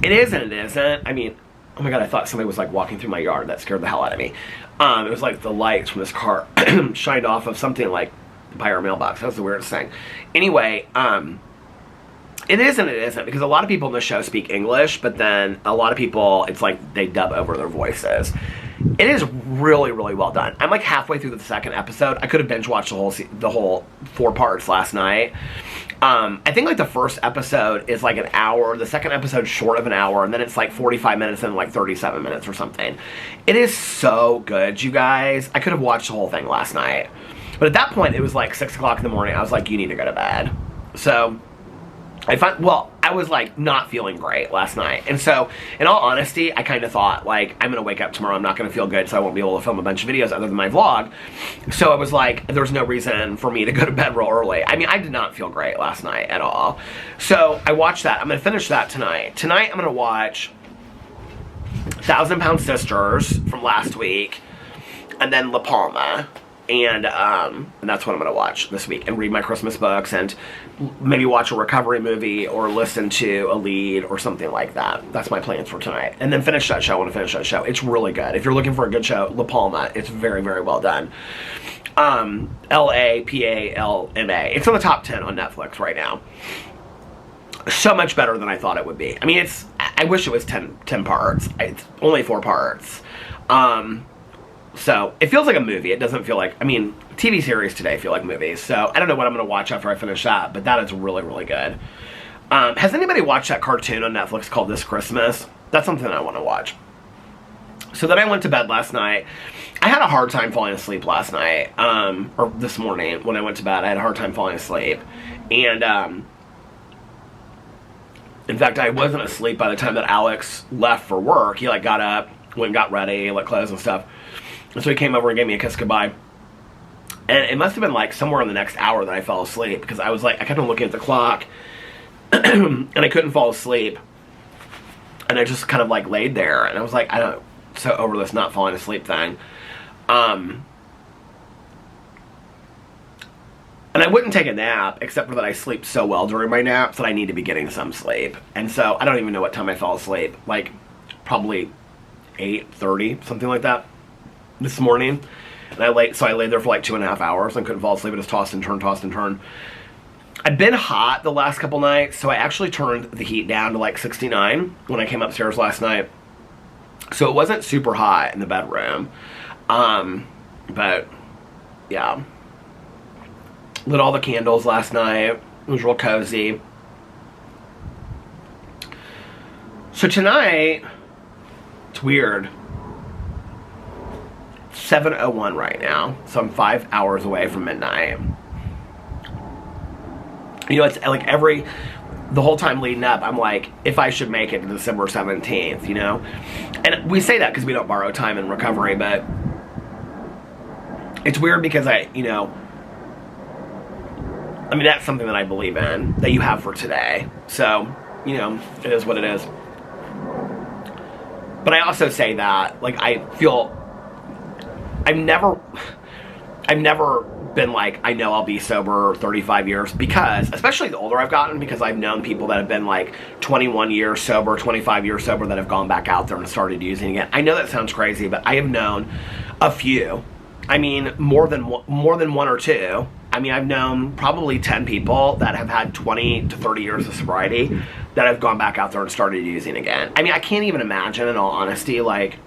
it is and it isn't. I mean, oh my god, I thought somebody was like walking through my yard. That scared the hell out of me. It was like the lights from this car shined off of something like by our mailbox. That was the weirdest thing. Anyway, it is and it isn't, because a lot of people in the show speak English, but then a lot of people, it's like they dub over their voices. It is really, really well done. I'm like halfway through the 2nd episode. I could have binge watched the whole 4 parts last night. I think like the 1st episode is like an hour, the 2nd episode short of an hour, and then it's like 45 minutes and like 37 minutes or something. It is so good, you guys. I could have watched the whole thing last night. But at that point, it was like 6 o'clock in the morning. I was like, you need to go to bed. So I was like not feeling great last night. And so, in all honesty, I kind of thought like, I'm going to wake up tomorrow, I'm not going to feel good, so I won't be able to film a bunch of videos other than my vlog. So I was like, there's no reason for me to go to bed real early. I mean, I did not feel great last night at all. So I watched that. I'm going to finish that tonight. Tonight I'm going to watch 1,000 Pound Sisters from last week, and then La Palma. And that's what I'm going to watch this week, and read my Christmas books, and maybe watch a recovery movie, or listen to a lead, or something like that. That's my plans for tonight. And then finish that show. I want to finish that show. It's really good. If you're looking for a good show, La Palma, it's very, very well done. L-A-P-A-L-M-A. It's on the top 10 on Netflix right now. So much better than I thought it would be. I mean, I wish it was 10 parts. It's only 4 parts. So, it feels like a movie. It doesn't feel like, I mean, TV series today feel like movies. So, I don't know what I'm going to watch after I finish that, but that is really, really good. Has anybody watched that cartoon on Netflix called This Christmas? That's something I want to watch. So then I went to bed last night. I had a hard time falling asleep last night, or this morning when I went to bed. I had a hard time falling asleep. And, in fact, I wasn't asleep by the time that Alex left for work. He, like, got up, went and got ready, like, clothes and stuff. And so he came over and gave me a kiss goodbye. And it must have been, like, somewhere in the next hour that I fell asleep. Because I was, like, I kept on looking at the clock. And I couldn't fall asleep. And I just kind of, like, laid there. And I was like, I don't... so over this not falling asleep thing. And I wouldn't take a nap, except for that I sleep so well during my naps that I need to be getting some sleep. And so I don't even know what time I fell asleep. Like, probably 8:30, something like that, this morning. And I laid there for like 2.5 hours and couldn't fall asleep. I just tossed and turned, tossed and turned. I've been hot the last couple nights, so I actually turned the heat down to like 69 when I came upstairs last night. So it wasn't super hot in the bedroom. But, yeah. Lit all the candles last night. It was real cozy. So tonight, it's weird. It's 7:01 right now. So I'm 5 hours away from midnight. You know, it's like the whole time leading up, I'm like, if I should make it to December 17th, you know? And we say that because we don't borrow time in recovery, but it's weird because I mean, that's something that I believe in, that you have for today. So, you know, it is what it is. But I also say that, like, I feel, I've never been like, I know I'll be sober 35 years, because, especially the older I've gotten, because I've known people that have been like 21 years sober, 25 years sober, that have gone back out there and started using again. I know that sounds crazy, but I have known a few. I mean, more than one or two. I mean, I've known probably 10 people that have had 20 to 30 years of sobriety that have gone back out there and started using again. I mean, I can't even imagine, in all honesty, like,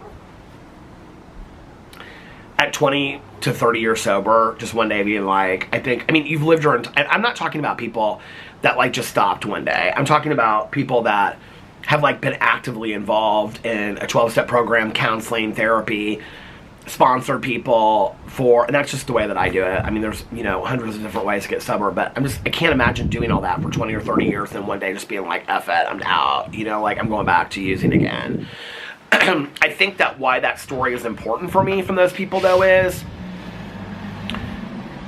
at 20 to 30 years sober, just one day being like, I mean, you've lived your entire... I'm not talking about people that, like, just stopped one day. I'm talking about people that have, like, been actively involved in a 12-step program, counseling, therapy, sponsored people for, and that's just the way that I do it. I mean, there's, you know, hundreds of different ways to get sober, but I can't imagine doing all that for 20 or 30 years and then one day just being like, F it, I'm out, you know, like, I'm going back to using again. I think that why that story is important for me from those people, though, is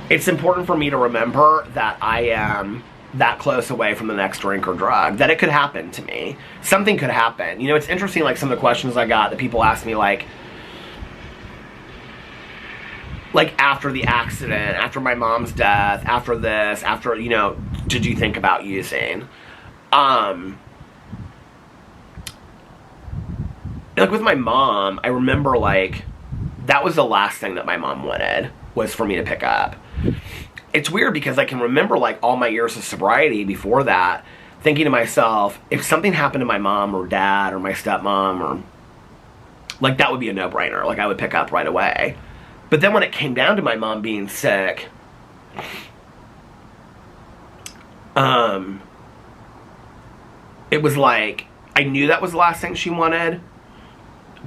it's important for me to remember that I am that close away from the next drink or drug, that it could happen to me. Something could happen. You know, it's interesting, like, some of the questions I got that people ask me, like after the accident, after my mom's death, after this, after, you know, did you think about using? Like, with my mom, I remember, like, that was the last thing that my mom wanted, was for me to pick up. It's weird because I can remember, like, all my years of sobriety before that, thinking to myself, if something happened to my mom or dad or my stepmom, or, like, that would be a no-brainer. Like, I would pick up right away. But then when it came down to my mom being sick, it was like, I knew that was the last thing she wanted,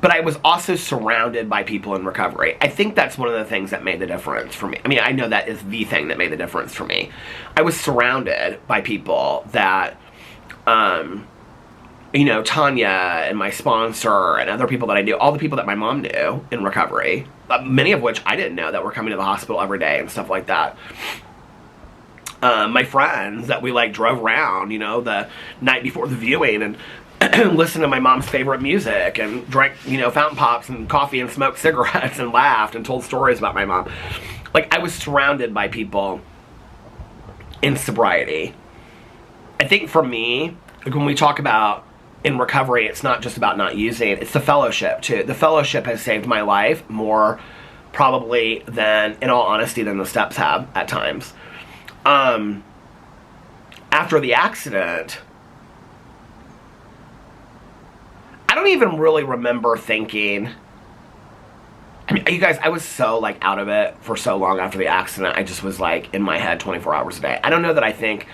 but I was also surrounded by people in recovery. I think that's one of the things that made the difference for me. I mean, I know that is the thing that made the difference for me. I was surrounded by people that, you know, Tanya and my sponsor and other people that I knew, all the people that my mom knew in recovery, many of which I didn't know, that were coming to the hospital every day and stuff like that. My friends that we, like, drove around, you know, the night before the viewing and listened to my mom's favorite music and drank, you know, fountain pops and coffee and smoked cigarettes and laughed and told stories about my mom. Like, I was surrounded by people in sobriety. I think for me, like, when we talk about in recovery, it's not just about not using, it's the fellowship too. The fellowship has saved my life more, probably, than, in all honesty, than the steps have at times. After the accident, I don't even really remember thinking, I mean, you guys, I was so, like, out of it for so long after the accident. I just was, like, in my head 24 hours a day. I don't know that I think,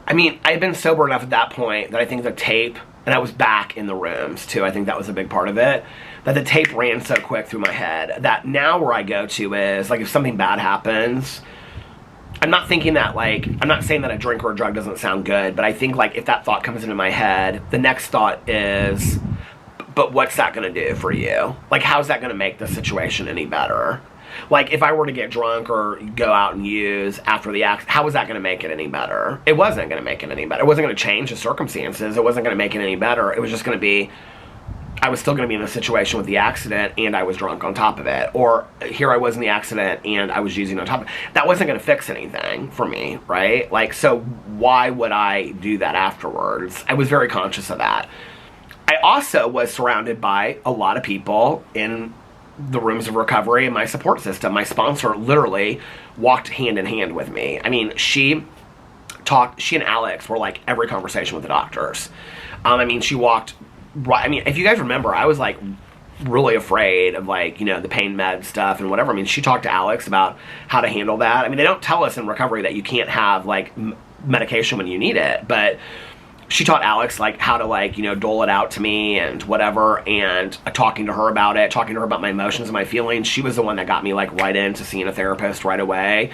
I mean, I had been sober enough at that point that I think the tape and I was back in the rooms too. I think that was a big part of it. That the tape ran so quick through my head that now where I go to is, like, if something bad happens, I'm not thinking that, like, I'm not saying that a drink or a drug doesn't sound good, but I think, like, if that thought comes into my head, the next thought is, but what's that going to do for you? Like, how's that going to make the situation any better? Like, if I were to get drunk or go out and use after the accident, how was that going to make it any better? It wasn't going to make it any better. It wasn't going to change the circumstances. It wasn't going to make it any better. It was just going to be, I was still going to be in a situation with the accident and I was drunk on top of it. Or here I was in the accident and I was using on top of it. That wasn't going to fix anything for me, right? Like, so why would I do that afterwards? I was very conscious of that. I also was surrounded by a lot of people in the rooms of recovery and my support system. My sponsor literally walked hand in hand with me. I mean, she and Alex were like every conversation with the doctors. I mean, she walked right. I mean, if you guys remember, I was like really afraid of, like, you know, the pain med stuff and whatever. I mean, she talked to Alex about how to handle that. I mean, they don't tell us in recovery that you can't have, like, medication when you need it, but she taught Alex, like, how to, like, you know, dole it out to me and whatever, and talking to her about it, talking to her about my emotions and my feelings. She was the one that got me, like, right into seeing a therapist right away.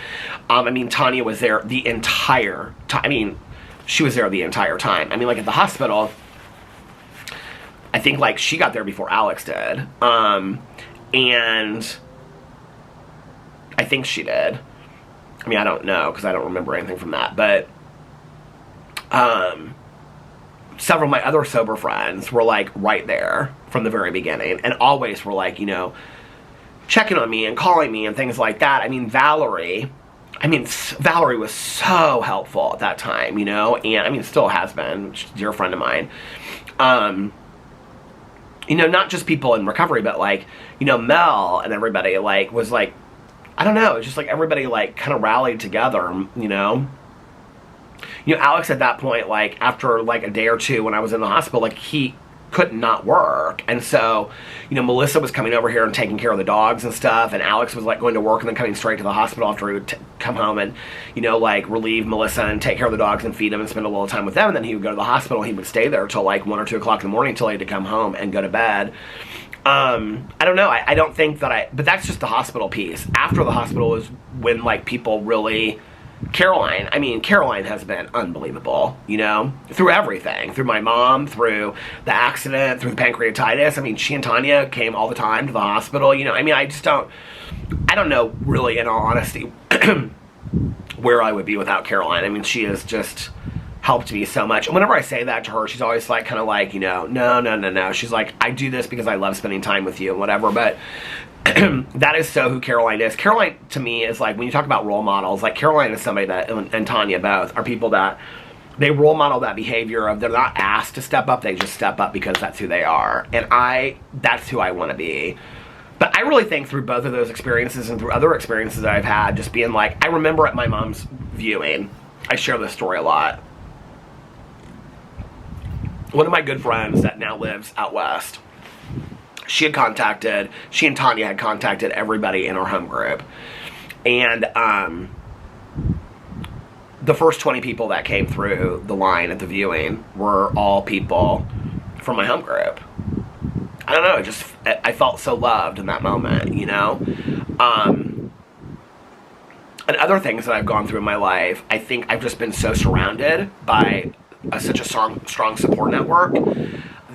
I mean, Tanya was there the entire time. I mean, she was there the entire time. I mean, like, at the hospital, I think, like, she got there before Alex did. And I think she did. I mean, I don't know, because I don't remember anything from that, but several of my other sober friends were, like, right there from the very beginning, and always were, like, you know, checking on me and calling me and things like that. I mean, Valerie was so helpful at that time, you know, and I mean, still has been. She's a dear friend of mine. You know, not just people in recovery, but, like, you know, Mel and everybody, like, was, like, I don't know, it's just, like, everybody, like, kind of rallied together, you know. You know, Alex at that point, like, after, like, a day or two when I was in the hospital, like, he could not work. And so, you know, Melissa was coming over here and taking care of the dogs and stuff, and Alex was, like, going to work and then coming straight to the hospital after he would come home and, you know, like, relieve Melissa and take care of the dogs and feed them and spend a little time with them, and then he would go to the hospital and he would stay there till, like, 1 or 2 o'clock in the morning until he had to come home and go to bed. I don't know, I don't think that but that's just the hospital piece. After the hospital is when, like, people really... Caroline has been unbelievable, you know, through everything, through my mom, through the accident, through the pancreatitis. I mean, she and Tanya came all the time to the hospital, you know. I mean, I don't know, really, in all honesty, where I would be without Caroline. I mean, she has just helped me so much. And whenever I say that to her, she's always, like, kind of like, you know, no. She's like, I do this because I love spending time with you and whatever, but that is so who Caroline is. Caroline, to me, is like, when you talk about role models, like, Caroline is somebody that, and Tanya both, are people that, they role model that behavior of, they're not asked to step up, they just step up because that's who they are. And that's who I want to be. But I really think through both of those experiences and through other experiences that I've had, just being like, I remember at my mom's viewing, I share this story a lot. One of my good friends that now lives out west, she and Tanya had contacted everybody in our home group. And the first 20 people that came through the line at the viewing were all people from my home group. I don't know, I felt so loved in that moment, you know? And other things that I've gone through in my life, I think I've just been so surrounded by such a strong support network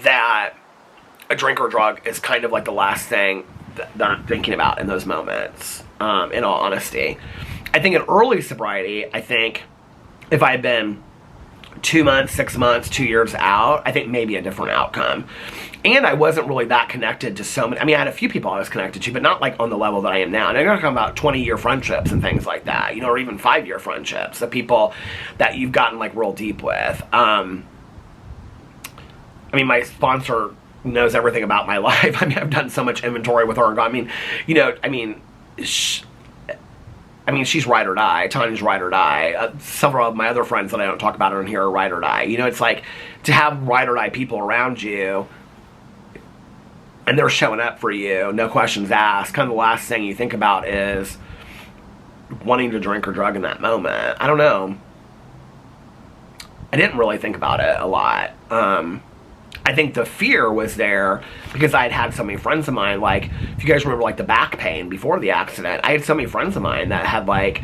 that a drink or drug is kind of like the last thing that I'm thinking about in those moments, in all honesty. I think in early sobriety, I think if I had been 2 months, 6 months, 2 years out, I think maybe a different outcome. And I wasn't really that connected to so many. I mean, I had a few people I was connected to, but not, like, on the level that I am now. And I'm talking about 20-year friendships and things like that, you know, or even 5-year friendships, the people that you've gotten, like, real deep with. I mean, my sponsor knows everything about my life. I mean, I've done so much inventory with her and gone, I mean, you know, she's ride or die. Tanya's ride or die. Several of my other friends that I don't talk about on here are ride or die. You know, it's like, to have ride or die people around you, and they're showing up for you, no questions asked, kind of the last thing you think about is wanting to drink or drug in that moment. I don't know. I didn't really think about it a lot. I think the fear was there because I had so many friends of mine, like, if you guys remember, like, the back pain before the accident, I had so many friends of mine that had, like,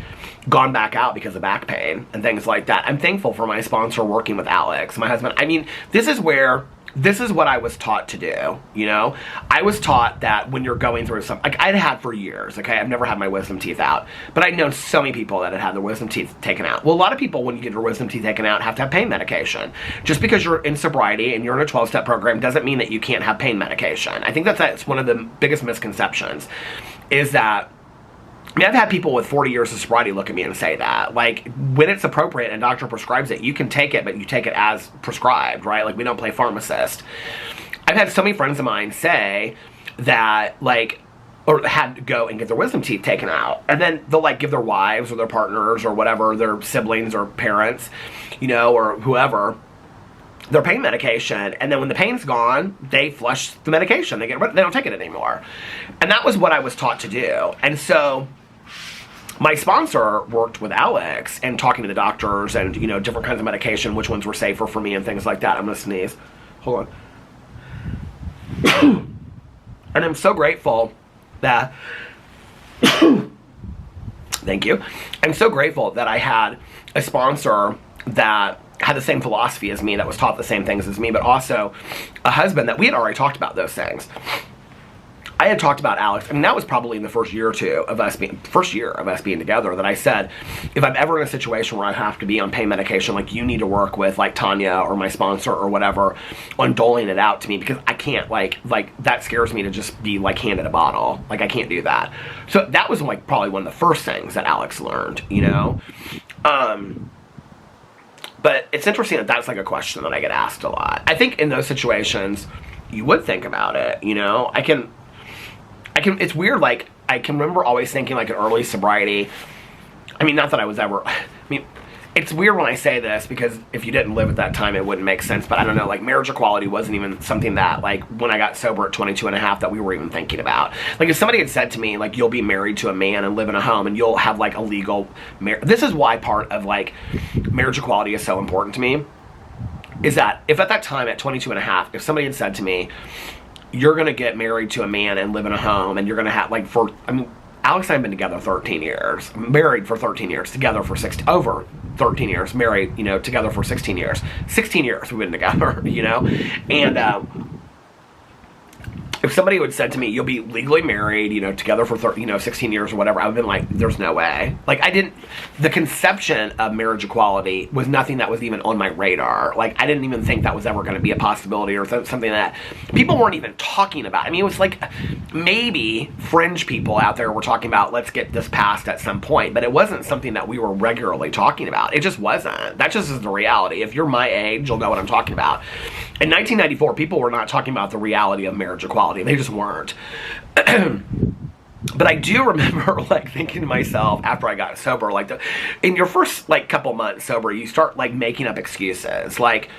gone back out because of back pain and things like that. I'm thankful for my sponsor working with Alex, my husband. I mean, this is what I was taught to do, you know? I was taught that when you're going through something, like I'd had for years, okay? I've never had my wisdom teeth out, but I'd known so many people that had had their wisdom teeth taken out. Well, a lot of people, when you get your wisdom teeth taken out, have to have pain medication. Just because you're in sobriety and you're in a 12-step program doesn't mean that you can't have pain medication. I think that's one of the biggest misconceptions, is that, I mean, I've had people with 40 years of sobriety look at me and say that. Like, when it's appropriate and a doctor prescribes it, you can take it, but you take it as prescribed, right? Like, we don't play pharmacist. I've had so many friends of mine say that, like, or had to go and get their wisdom teeth taken out. And then they'll, like, give their wives or their partners or whatever, their siblings or parents, you know, or whoever, their pain medication, and then when the pain's gone, they flush the medication. They don't take it anymore. And that was what I was taught to do. And so my sponsor worked with Alex and talking to the doctors and, you know, different kinds of medication, which ones were safer for me and things like that. I'm gonna sneeze. Hold on. And I'm so grateful that thank you. I'm so grateful that I had a sponsor that had the same philosophy as me, that was taught the same things as me, but also a husband that we had already talked about those things. I had talked about Alex, and that was probably in the first year or two of us being together, that I said, if I'm ever in a situation where I have to be on pain medication, like, you need to work with, like, Tanya or my sponsor or whatever on doling it out to me, because I can't, like, that scares me to just be, like, handed a bottle. Like, I can't do that. So that was, like, probably one of the first things that Alex learned, you know? But it's interesting that that's, like, a question that I get asked a lot. I think in those situations, you would think about it, you know? It's weird, like, I can remember always thinking, like, in early sobriety, I mean, not that I was ever, I mean, it's weird when I say this, because if you didn't live at that time, it wouldn't make sense, but I don't know, like, marriage equality wasn't even something that, like, when I got sober at 22 and a half, that we were even thinking about. Like, if somebody had said to me, like, you'll be married to a man and live in a home, and you'll have, like, a legal marriage, this is why part of, like, marriage equality is so important to me, is that if at that time, at 22 and a half, if somebody had said to me, you're going to get married to a man and live in a home, and you're going to have, like, I mean, Alex and I have been together 13 years, married for 13 years, together for over 13 years, married, you know, together for 16 years. 16 years we've been together, you know? And if somebody would said to me, you'll be legally married, you know, together for 16 years or whatever, I would have been like, there's no way. Like, the conception of marriage equality was nothing that was even on my radar. Like, I didn't even think that was ever going to be a possibility, or something that people weren't even talking about. I mean, it was like, maybe fringe people out there were talking about, let's get this passed at some point, but it wasn't something that we were regularly talking about. It just wasn't. That just is the reality. If you're my age, you'll know what I'm talking about. In 1994, people were not talking about the reality of marriage equality. They just weren't. But I do remember, like, thinking to myself after I got sober, like, in your first, like, couple months sober, you start, like, making up excuses. Like,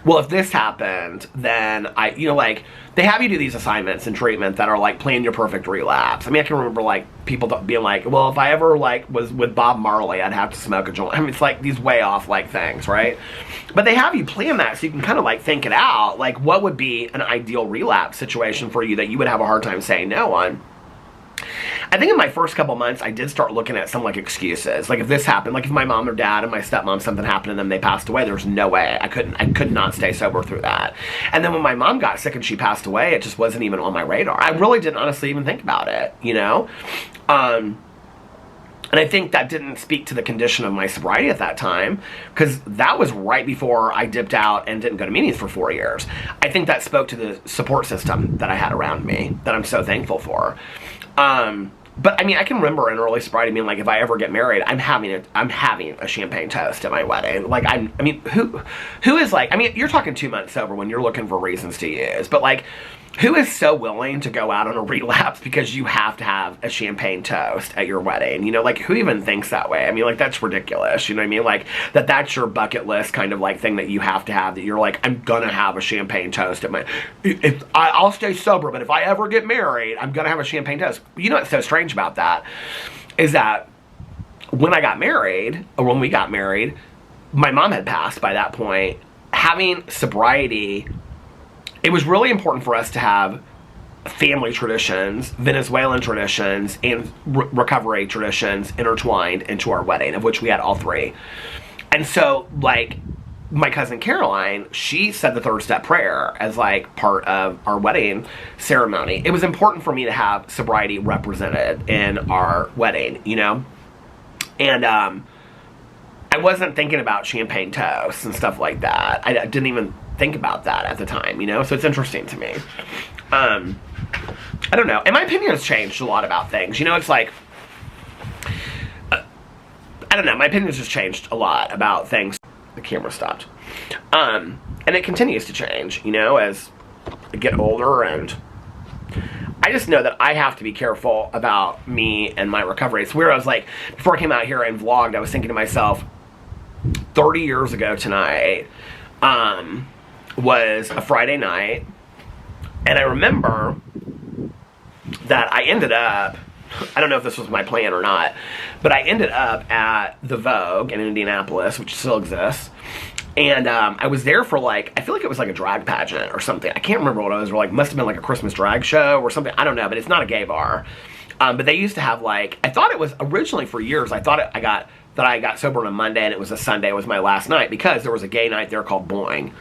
well, if this happened, then you know, like, they have you do these assignments in treatment that are, like, plan your perfect relapse. I mean, I can remember, like, people being like, well, if I ever, like, was with Bob Marley, I'd have to smoke a joint. I mean, it's, like, these way off, like, things, right? But they have you plan that so you can kind of, like, think it out. Like, what would be an ideal relapse situation for you that you would have a hard time saying no on? I think in my first couple months, I did start looking at some, like, excuses. Like, if this happened, like, if my mom or dad and my stepmom, something happened to them, they passed away, there's no way. I could not stay sober through that. And then when my mom got sick and she passed away, it just wasn't even on my radar. I really didn't honestly even think about it, you know? And I think that didn't speak to the condition of my sobriety at that time, because that was right before I dipped out and didn't go to meetings for 4 years. I think that spoke to the support system that I had around me, that I'm so thankful for. But I mean, I can remember in early sobriety being like, if I ever get married, I'm having a champagne toast at my wedding. Like, I mean, who is like, I mean, you're talking 2 months sober when you're looking for reasons to use, but like, who is so willing to go out on a relapse because you have to have a champagne toast at your wedding? You know, like, who even thinks that way? I mean, like, that's ridiculous. You know what I mean? Like, that's your bucket list kind of, like, thing that you have to have, that you're like, I'm gonna have a champagne toast at I'll stay sober, but if I ever get married, I'm gonna have a champagne toast. You know what's so strange about that is that when I got married, or when we got married, my mom had passed by that point. Having sobriety it was really important for us to have family traditions, Venezuelan traditions, and recovery traditions intertwined into our wedding, of which we had all three. And so, like, my cousin Caroline, she said the third step prayer as, like, part of our wedding ceremony. It was important for me to have sobriety represented in our wedding, you know? And, I wasn't thinking about champagne toasts and stuff like that. I didn't even think about that at the time, you know? So it's interesting to me. I don't know. And my opinion has changed a lot about things. You know, it's like, I don't know. My opinion has just changed a lot about things. The camera stopped. And it continues to change, you know, as I get older. And I just know that I have to be careful about me and my recovery. It's weird. I was like, before I came out here and vlogged, I was thinking to myself, 30 years ago tonight was a Friday night. And I remember that I ended up, I don't know if this was my plan or not, but I ended up at the Vogue in Indianapolis, which still exists. And I was there for, like, I feel like it was like a drag pageant or something. I can't remember what it was. Or like, must have been like a Christmas drag show or something. I don't know, but it's not a gay bar. But they used to have, like, I thought it was originally for years. I thought I got sober on a Monday and it was a Sunday was my last night because there was a gay night there called Boing.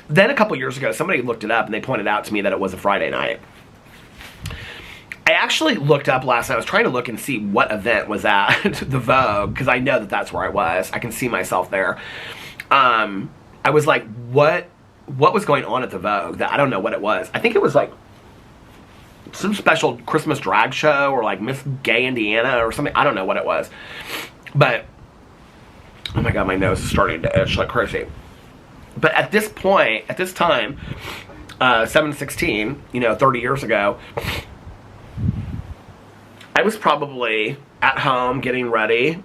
Then a couple years ago, somebody looked it up and they pointed out to me that it was a Friday night. I actually looked up last night. I was trying to look and see what event was at the Vogue, because I know that that's where I was. I can see myself there. I was like, what was going on at the Vogue? That I don't know what it was. I think it was like some special Christmas drag show or like Miss Gay Indiana or something. I don't know what it was. But, oh my God, my nose is starting to itch like crazy. But at this point, at this time, 7/16, you know, 30 years ago, I was probably at home getting ready,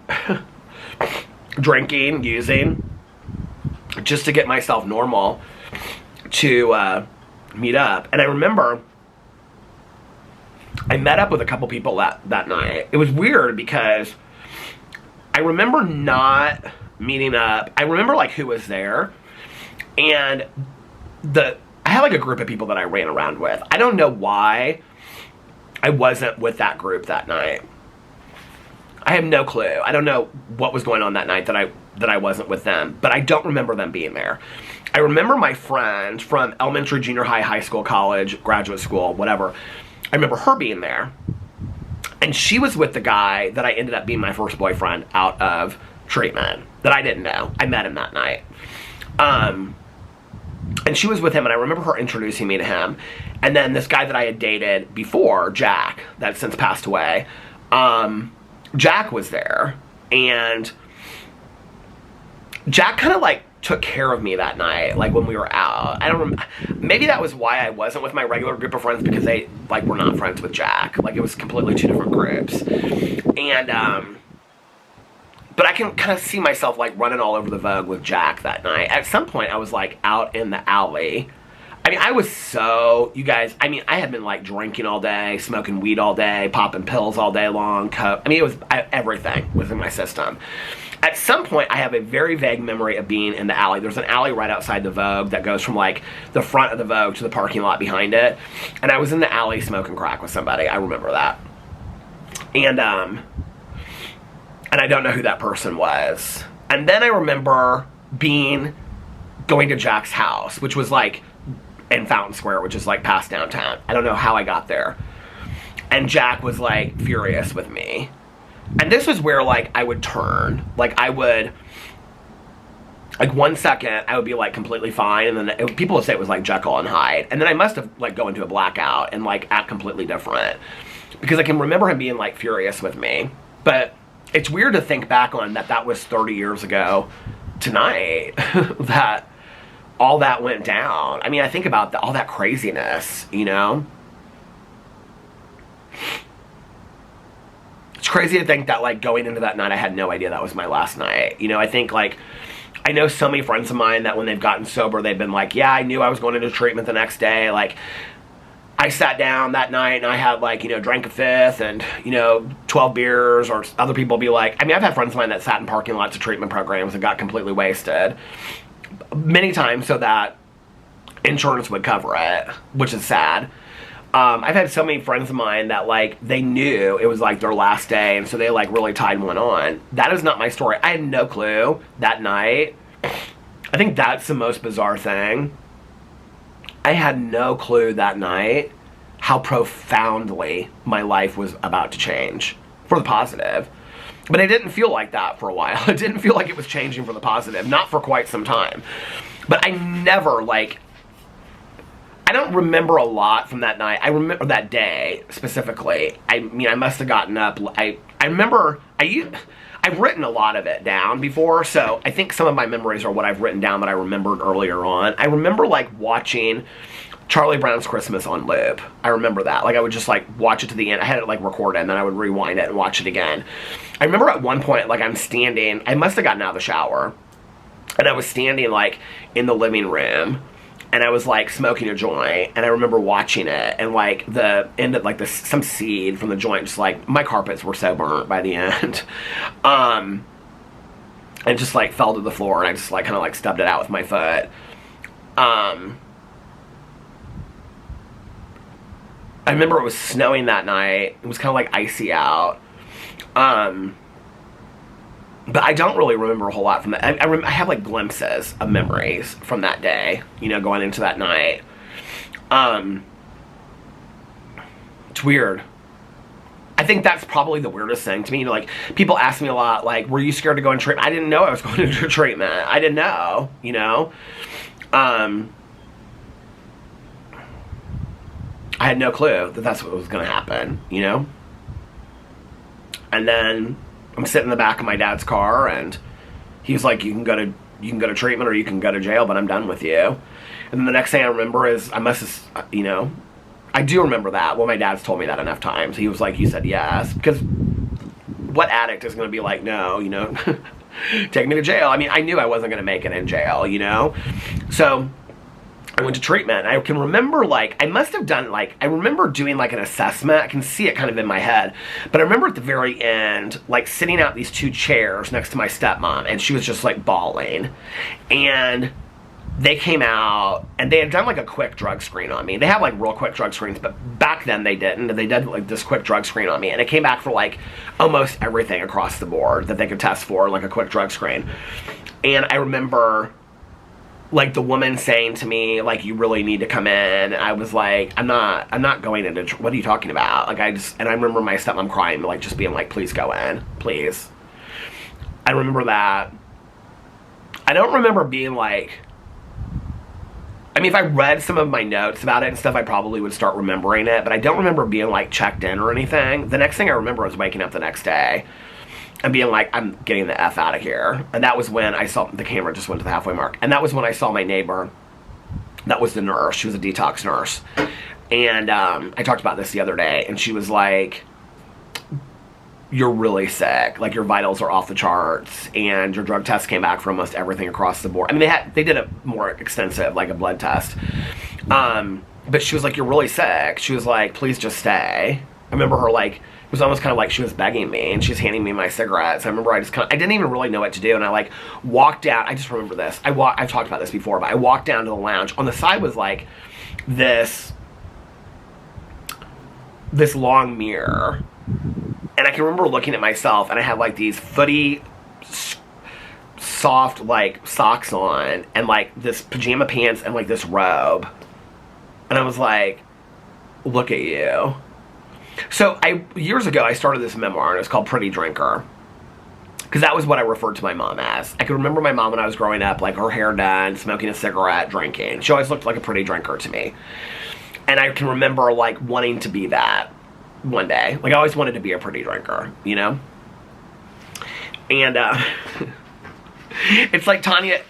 drinking, using, just to get myself normal to meet up. And I remember I met up with a couple people that night. It was weird because I remember not meeting up. I remember like who was there. And I had like a group of people that I ran around with. I don't know why I wasn't with that group that night. I have no clue. I don't know what was going on that night that I wasn't with them, but I don't remember them being there. I remember my friend from elementary, junior high, high school, college, graduate school, whatever. I remember her being there. And she was with the guy that I ended up being my first boyfriend out of treatment that I didn't know. I met him that night. And she was with him, and I remember her introducing me to him. And then this guy that I had dated before, Jack, that's since passed away, Jack was there. And Jack kind of like took care of me that night, like when we were out. I don't remember. Maybe that was why I wasn't with my regular group of friends, because they like were not friends with Jack. Like it was completely two different groups. And but I can kind of see myself like running all over the Vogue with Jack that night. At some point I was like out in the alley. I mean, I was so, you guys, I mean, I had been like drinking all day, smoking weed all day, popping pills all day long, coke. I mean, it was, everything was in my system. At some point, I have a very vague memory of being in the alley. There's an alley right outside the Vogue that goes from like the front of the Vogue to the parking lot behind it. And I was in the alley smoking crack with somebody. I remember that. And I don't know who that person was. And then I remember going to Jack's house, which was like in Fountain Square, which is like past downtown. I don't know how I got there. And Jack was like furious with me. And this was where like I would turn. Like I would, like 1 second I would be like completely fine, and then people would say it was like Jekyll and Hyde. And then I must have like go into a blackout and like act completely different. Because I can remember him being like furious with me. But it's weird to think back on that was 30 years ago tonight that all that went down. I mean, I think about all that craziness, you know? It's crazy to think that, like, going into that night, I had no idea that was my last night. You know, I think, like, I know so many friends of mine that when they've gotten sober, they've been like, yeah, I knew I was going into treatment the next day. Like, I sat down that night and I had, like, you know, drank a fifth and, you know, 12 beers, or other people be like, I mean, I've had friends of mine that sat in parking lots of treatment programs and got completely wasted many times, so that insurance would cover it, which is sad. I've had so many friends of mine that, like, they knew it was, like, their last day, and so they, like, really tied one on. That is not my story. I had no clue that night. I think that's the most bizarre thing. I had no clue that night how profoundly my life was about to change for the positive. But it didn't feel like that for a while. It didn't feel like it was changing for the positive. Not for quite some time. But I never, like... I don't remember a lot from that night. I remember that day, specifically. I mean, I must have gotten up... I remember... I've written a lot of it down before, so I think some of my memories are what I've written down that I remembered earlier on. I remember, like, watching Charlie Brown's Christmas on loop. I remember that. Like, I would just, like, watch it to the end. I had it, like, recorded, and then I would rewind it and watch it again. I remember at one point, like, I'm standing... I must have gotten out of the shower, and I was standing, like, in the living room, and I was, like, smoking a joint, and I remember watching it, and, like, the end of, like, some seed from the joint, just, like, my carpets were so burnt by the end. And just, like, fell to the floor, and I just, like, kind of, like, stubbed it out with my foot. I remember it was snowing that night. It was kind of, like, icy out. But I don't really remember a whole lot from that. I have, like, glimpses of memories from that day, you know, going into that night. It's weird. I think that's probably the weirdest thing to me. You know, like, people ask me a lot, like, were you scared to go in treatment? I didn't know I was going into treatment. I didn't know, you know? I had no clue that that's what was going to happen, you know? And then... I'm sitting in the back of my dad's car, and he was like, you can go to treatment or you can go to jail, but I'm done with you. And then the next thing I remember is, I must have, you know, I do remember that. Well, my dad's told me that enough times. He was like, you said yes. Because what addict is going to be like, no, you know, take me to jail? I mean, I knew I wasn't going to make it in jail, you know? So... I went to treatment. I can remember, like, I must have done, like, I remember doing, like, an assessment. I can see it kind of in my head. But I remember at the very end, like, sitting out these two chairs next to my stepmom, and she was just, like, bawling. And they came out, and they had done, like, a quick drug screen on me. They have, like, real quick drug screens, but back then they didn't. And they did, like, this quick drug screen on me. And it came back for, like, almost everything across the board that they could test for, like, a quick drug screen. And I remember... like, the woman saying to me, like, you really need to come in. I was like, I'm not going into, what are you talking about? Like, and I remember my stepmom crying, like, just being like, please go in, please. I remember that. I don't remember being like, I mean, if I read some of my notes about it and stuff, I probably would start remembering it, but I don't remember being, like, checked in or anything. The next thing I remember was waking up the next day and being like, I'm getting the F out of here. And that was when I saw, the camera just went to the halfway mark. And that was when I saw my neighbor. That was the nurse. She was a detox nurse. And I talked about this the other day. And she was like, you're really sick. Like, your vitals are off the charts. And your drug test came back for almost everything across the board. I mean, they did a more extensive, like, a blood test. But she was like, you're really sick. She was like, please just stay. I remember her, like, it was almost kind of like she was begging me, and she was handing me my cigarettes. I remember I didn't even really know what to do, and I, like, walked down. I just remember this. I've talked about this before, but I walked down to the lounge. On the side was, like, this long mirror, and I can remember looking at myself, and I had, like, these footy, soft, like, socks on, and, like, this pajama pants, and, like, this robe, and I was like, look at you. So, years ago, I started this memoir, and it was called Pretty Drinker. Because that was what I referred to my mom as. I could remember my mom when I was growing up, like, her hair done, smoking a cigarette, drinking. She always looked like a pretty drinker to me. And I can remember, like, wanting to be that one day. Like, I always wanted to be a pretty drinker, you know? And, it's like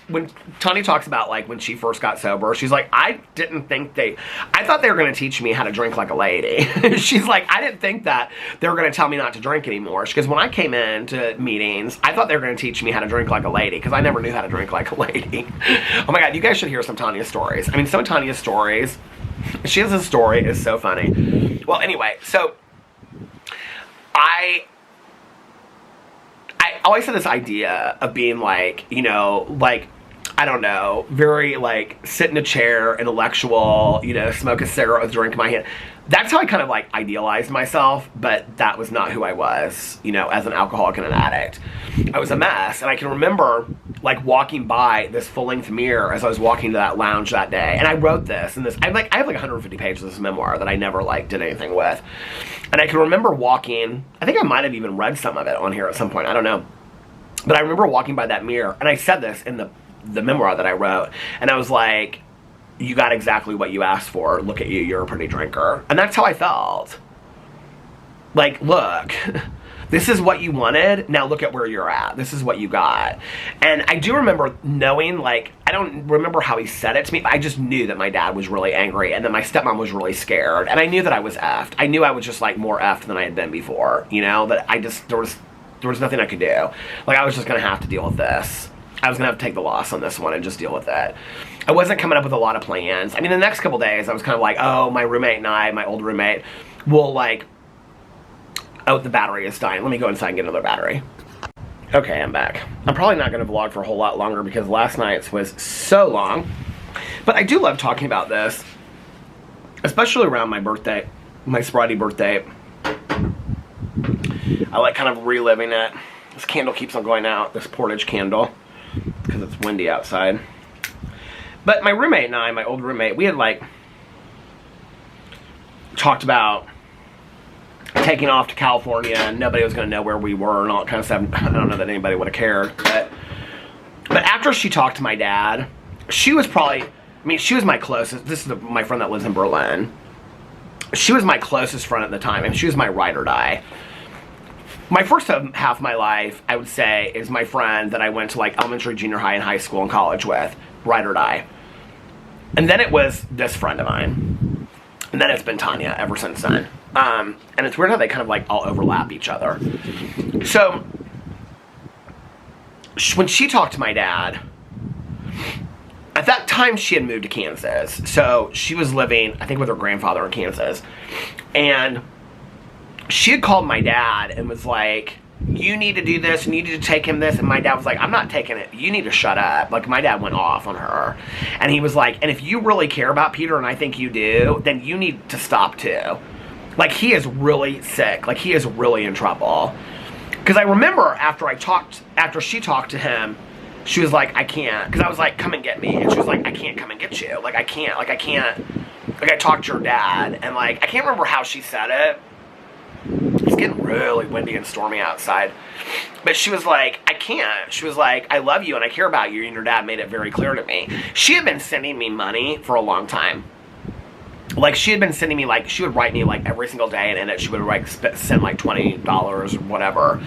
when Tanya talks about, like, when she first got sober, she's like, I thought they were going to teach me how to drink like a lady. She's like, I didn't think that they were going to tell me not to drink anymore. Because when I came into meetings, I thought they were going to teach me how to drink like a lady, because I never knew how to drink like a lady. Oh my God, you guys should hear some Tanya's stories. I mean, some of Tanya's stories, she has a story, is so funny. Well, anyway, so I always had this idea of being like, you know, like, I don't know, very like sit in a chair, intellectual, you know, smoke a cigarette with a drink in my hand. That's how I kind of like idealized myself, but that was not who I was, you know, as an alcoholic and an addict. I was a mess, and I can remember like walking by this full-length mirror as I was walking to that lounge that day, and I wrote this, and I have like 150 pages of this memoir that I never like did anything with, and I can remember walking. I think I might have even read some of it on here at some point. I don't know, but I remember walking by that mirror, and I said this in the memoir that I wrote, and I was like, you got exactly what you asked for. Look at you, you're a pretty drinker. And that's how I felt. Like, look, this is what you wanted, now look at where you're at. This is what you got. And I do remember knowing, like, I don't remember how he said it to me, but I just knew that my dad was really angry, and that my stepmom was really scared, and I knew that I was effed. I knew I was just, like, more effed than I had been before, you know, that I just, there was nothing I could do. Like, I was just gonna have to deal with this. I was going to have to take the loss on this one and just deal with it. I wasn't coming up with a lot of plans. I mean, the next couple days, I was kind of like, oh, my roommate and I, my old roommate, will like, oh, the battery is dying. Let me go inside and get another battery. Okay, I'm back. I'm probably not going to vlog for a whole lot longer because last night's was so long. But I do love talking about this, especially around my birthday, my sobriety birthday. I like kind of reliving it. This candle keeps on going out, this portage candle, because it's windy outside. But my roommate and I, my old roommate, we had like talked about taking off to California, and nobody was going to know where we were and all that kind of stuff. I don't know that anybody would have cared. But after she talked to my dad, she was probably, I mean, she was my closest. This is my friend that lives in Berlin. She was my closest friend at the time, and she was my ride or die. My first half of my life, I would say, is my friend that I went to like elementary, junior high, and high school and college with, ride or die. And then it was this friend of mine. And then it's been Tanya ever since then. And it's weird how they kind of like all overlap each other. So, when she talked to my dad, at that time she had moved to Kansas. So, she was living, I think, with her grandfather in Kansas. And she had called my dad and was like, you need to do this, and you need to take him this. And my dad was like, I'm not taking it. You need to shut up. Like, my dad went off on her. And he was like, and if you really care about Peter, and I think you do, then you need to stop too. Like, he is really sick. Like, he is really in trouble. Because I remember after she talked to him, she was like, I can't. Because I was like, come and get me. And she was like, I can't come and get you. Like, I can't. Like, I talked to your dad. And like, I can't remember how she said it. It's getting really windy and stormy outside. But she was like, I can't. She was like, I love you and I care about you, and your dad made it very clear to me. She had been sending me money for a long time. Like, she had been sending me, like, she would write me, like, every single day, and in it she would, like, send, like, $20 or whatever.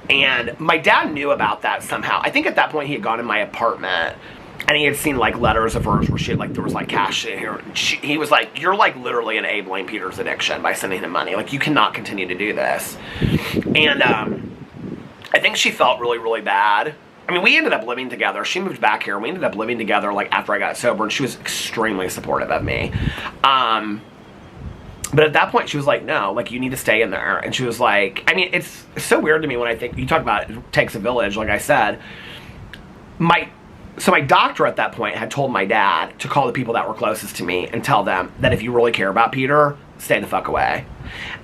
And my dad knew about that somehow. I think at that point he had gone in my apartment, and he had seen, like, letters of hers where she had, like, there was, like, cash in here. He was like, you're, like, literally enabling Peter's addiction by sending him money. Like, you cannot continue to do this. And, I think she felt really, really bad. I mean, we ended up living together. She moved back here. We ended up living together, like, after I got sober, and she was extremely supportive of me. But at that point, she was like, no, like, you need to stay in there. And she was like, I mean, it's so weird to me when I think, you talk about it takes a village, like I said. So my doctor at that point had told my dad to call the people that were closest to me and tell them that if you really care about Peter, stay the fuck away.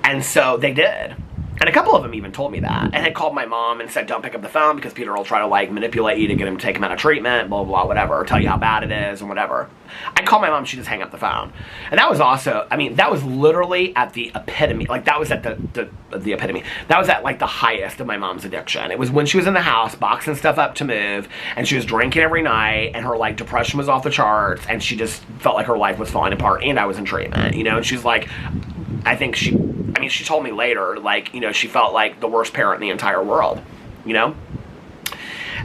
And so they did. And a couple of them even told me that. And had called my mom and said, don't pick up the phone because Peter will try to, like, manipulate you to get him to take him out of treatment, blah, blah, whatever, or tell you how bad it is and whatever. I called my mom, she just hang up the phone. And that was also, I mean, that was literally at the epitome. Like, that was at the epitome. That was at, like, the highest of my mom's addiction. It was when she was in the house, boxing stuff up to move, and she was drinking every night, and her, like, depression was off the charts, and she just felt like her life was falling apart, and I was in treatment, you know? And she's like, she told me later, like, you know, she felt like the worst parent in the entire world, you know?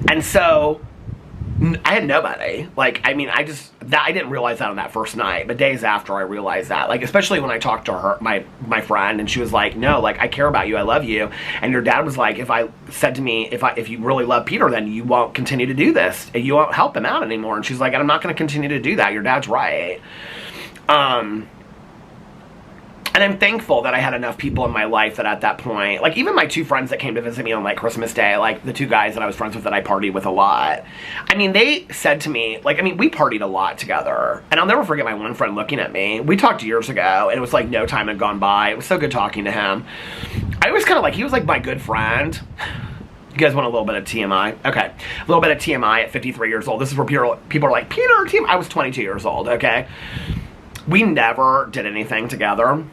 And so, I had nobody. Like, I mean, I didn't realize that on that first night, but days after I realized that, like, especially when I talked to her, my friend, and she was like, no, like, I care about you, I love you, and your dad was like, if you really love Peter, then you won't continue to do this, and you won't help him out anymore, and she's like, I'm not going to continue to do that, your dad's right. And I'm thankful that I had enough people in my life that at that point, like even my 2 friends that came to visit me on like Christmas Day, like the 2 guys that I was friends with that I partied with a lot. I mean, they said to me, like, I mean, we partied a lot together. And I'll never forget my one friend looking at me. We talked years ago and it was like no time had gone by. It was so good talking to him. I was kind of like, he was like my good friend. You guys want a little bit of TMI? Okay. A little bit of TMI at 53 years old. This is where people are like, Peter, TMI. I was 22 years old, okay? We never did anything together.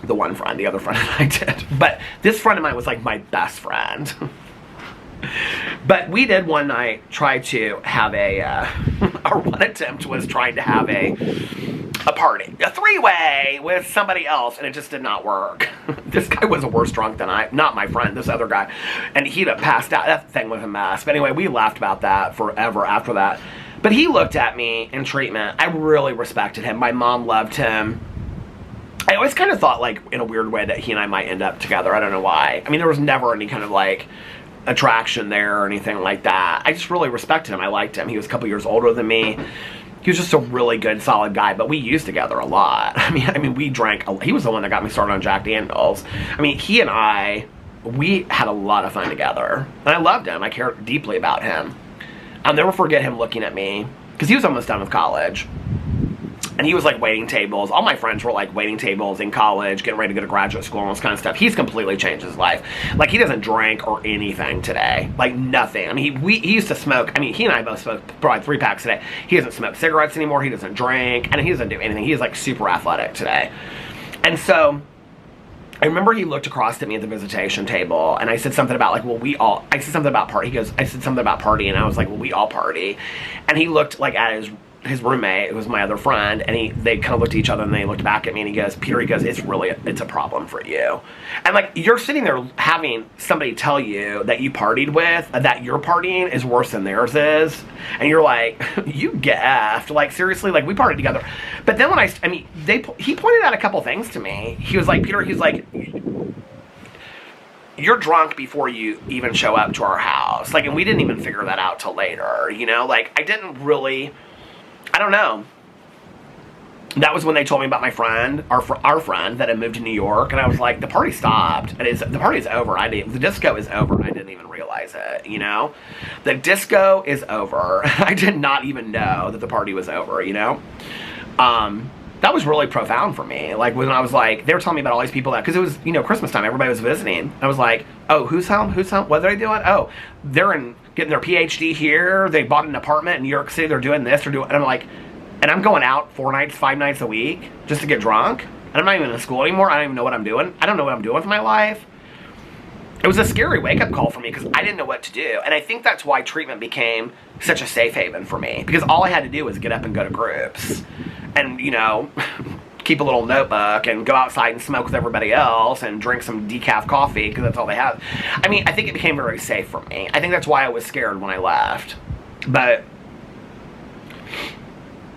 The one friend, the other friend and I did. But this friend of mine was like my best friend. But we did one night try to have our one attempt was trying to have a party. A 3-way with somebody else, and it just did not work. This guy was a worse drunk than not my friend, this other guy. And he'd have passed out. That thing was a mess. But anyway, we laughed about that forever after that. But he looked at me in treatment. I really respected him. My mom loved him. I always kind of thought, like, in a weird way that he and I might end up together. I don't know why. I mean, there was never any kind of, like, attraction there or anything like that. I just really respected him. I liked him. He was a couple years older than me. He was just a really good, solid guy, but we used together a lot. I mean, we drank. He was the one that got me started on Jack Daniels. I mean, he and I, we had a lot of fun together. And I loved him. I cared deeply about him. I'll never forget him looking at me, because he was almost done with college. And he was like waiting tables. All my friends were like waiting tables in college, getting ready to go to graduate school and all this kind of stuff. He's completely changed his life. Like, he doesn't drink or anything today. Like, nothing. I mean, he used to smoke. I mean, he and I both smoked probably 3 packs a day. He doesn't smoke cigarettes anymore. He doesn't drink. And he doesn't do anything. He's like super athletic today. And so I remember he looked across at me at the visitation table, and I said something about, like, well, I said something about party. He goes, I said something about party, and I was like, well, we all party. And he looked, like, at his roommate, who was my other friend, and they kind of looked at each other, and they looked back at me, and he goes, Peter, he goes, it's a problem for you. And, like, you're sitting there having somebody tell you that you partied with, that your partying is worse than theirs is, and you're like, you get effed. Like, seriously, like, we partied together. But then when he pointed out a couple things to me. He was like, Peter, he's like, you're drunk before you even show up to our house. Like, and we didn't even figure that out till later, you know? Like, I don't know. That was when they told me about my friend, our friend that had moved to New York, and I was like, the party stopped. The party is over. The disco is over. I didn't even realize it, you know? The disco is over. I did not even know that the party was over, you know? That was really profound for me. Like, when I was like, they were telling me about all these people because it was, you know, Christmas time. Everybody was visiting. I was like, oh, who's home? What are they doing? Oh, they're getting their PhD here. They bought an apartment in New York City. They're doing this. And I'm like, and I'm going out 4 nights, 5 nights a week just to get drunk. And I'm not even in school anymore. I don't even know what I'm doing. I don't know what I'm doing with my life. It was a scary wake-up call for me because I didn't know what to do. And I think that's why treatment became such a safe haven for me. Because all I had to do was get up and go to groups. And, you know, keep a little notebook and go outside and smoke with everybody else and drink some decaf coffee because that's all they have. I mean, I think it became very safe for me. I think that's why I was scared when I left. But,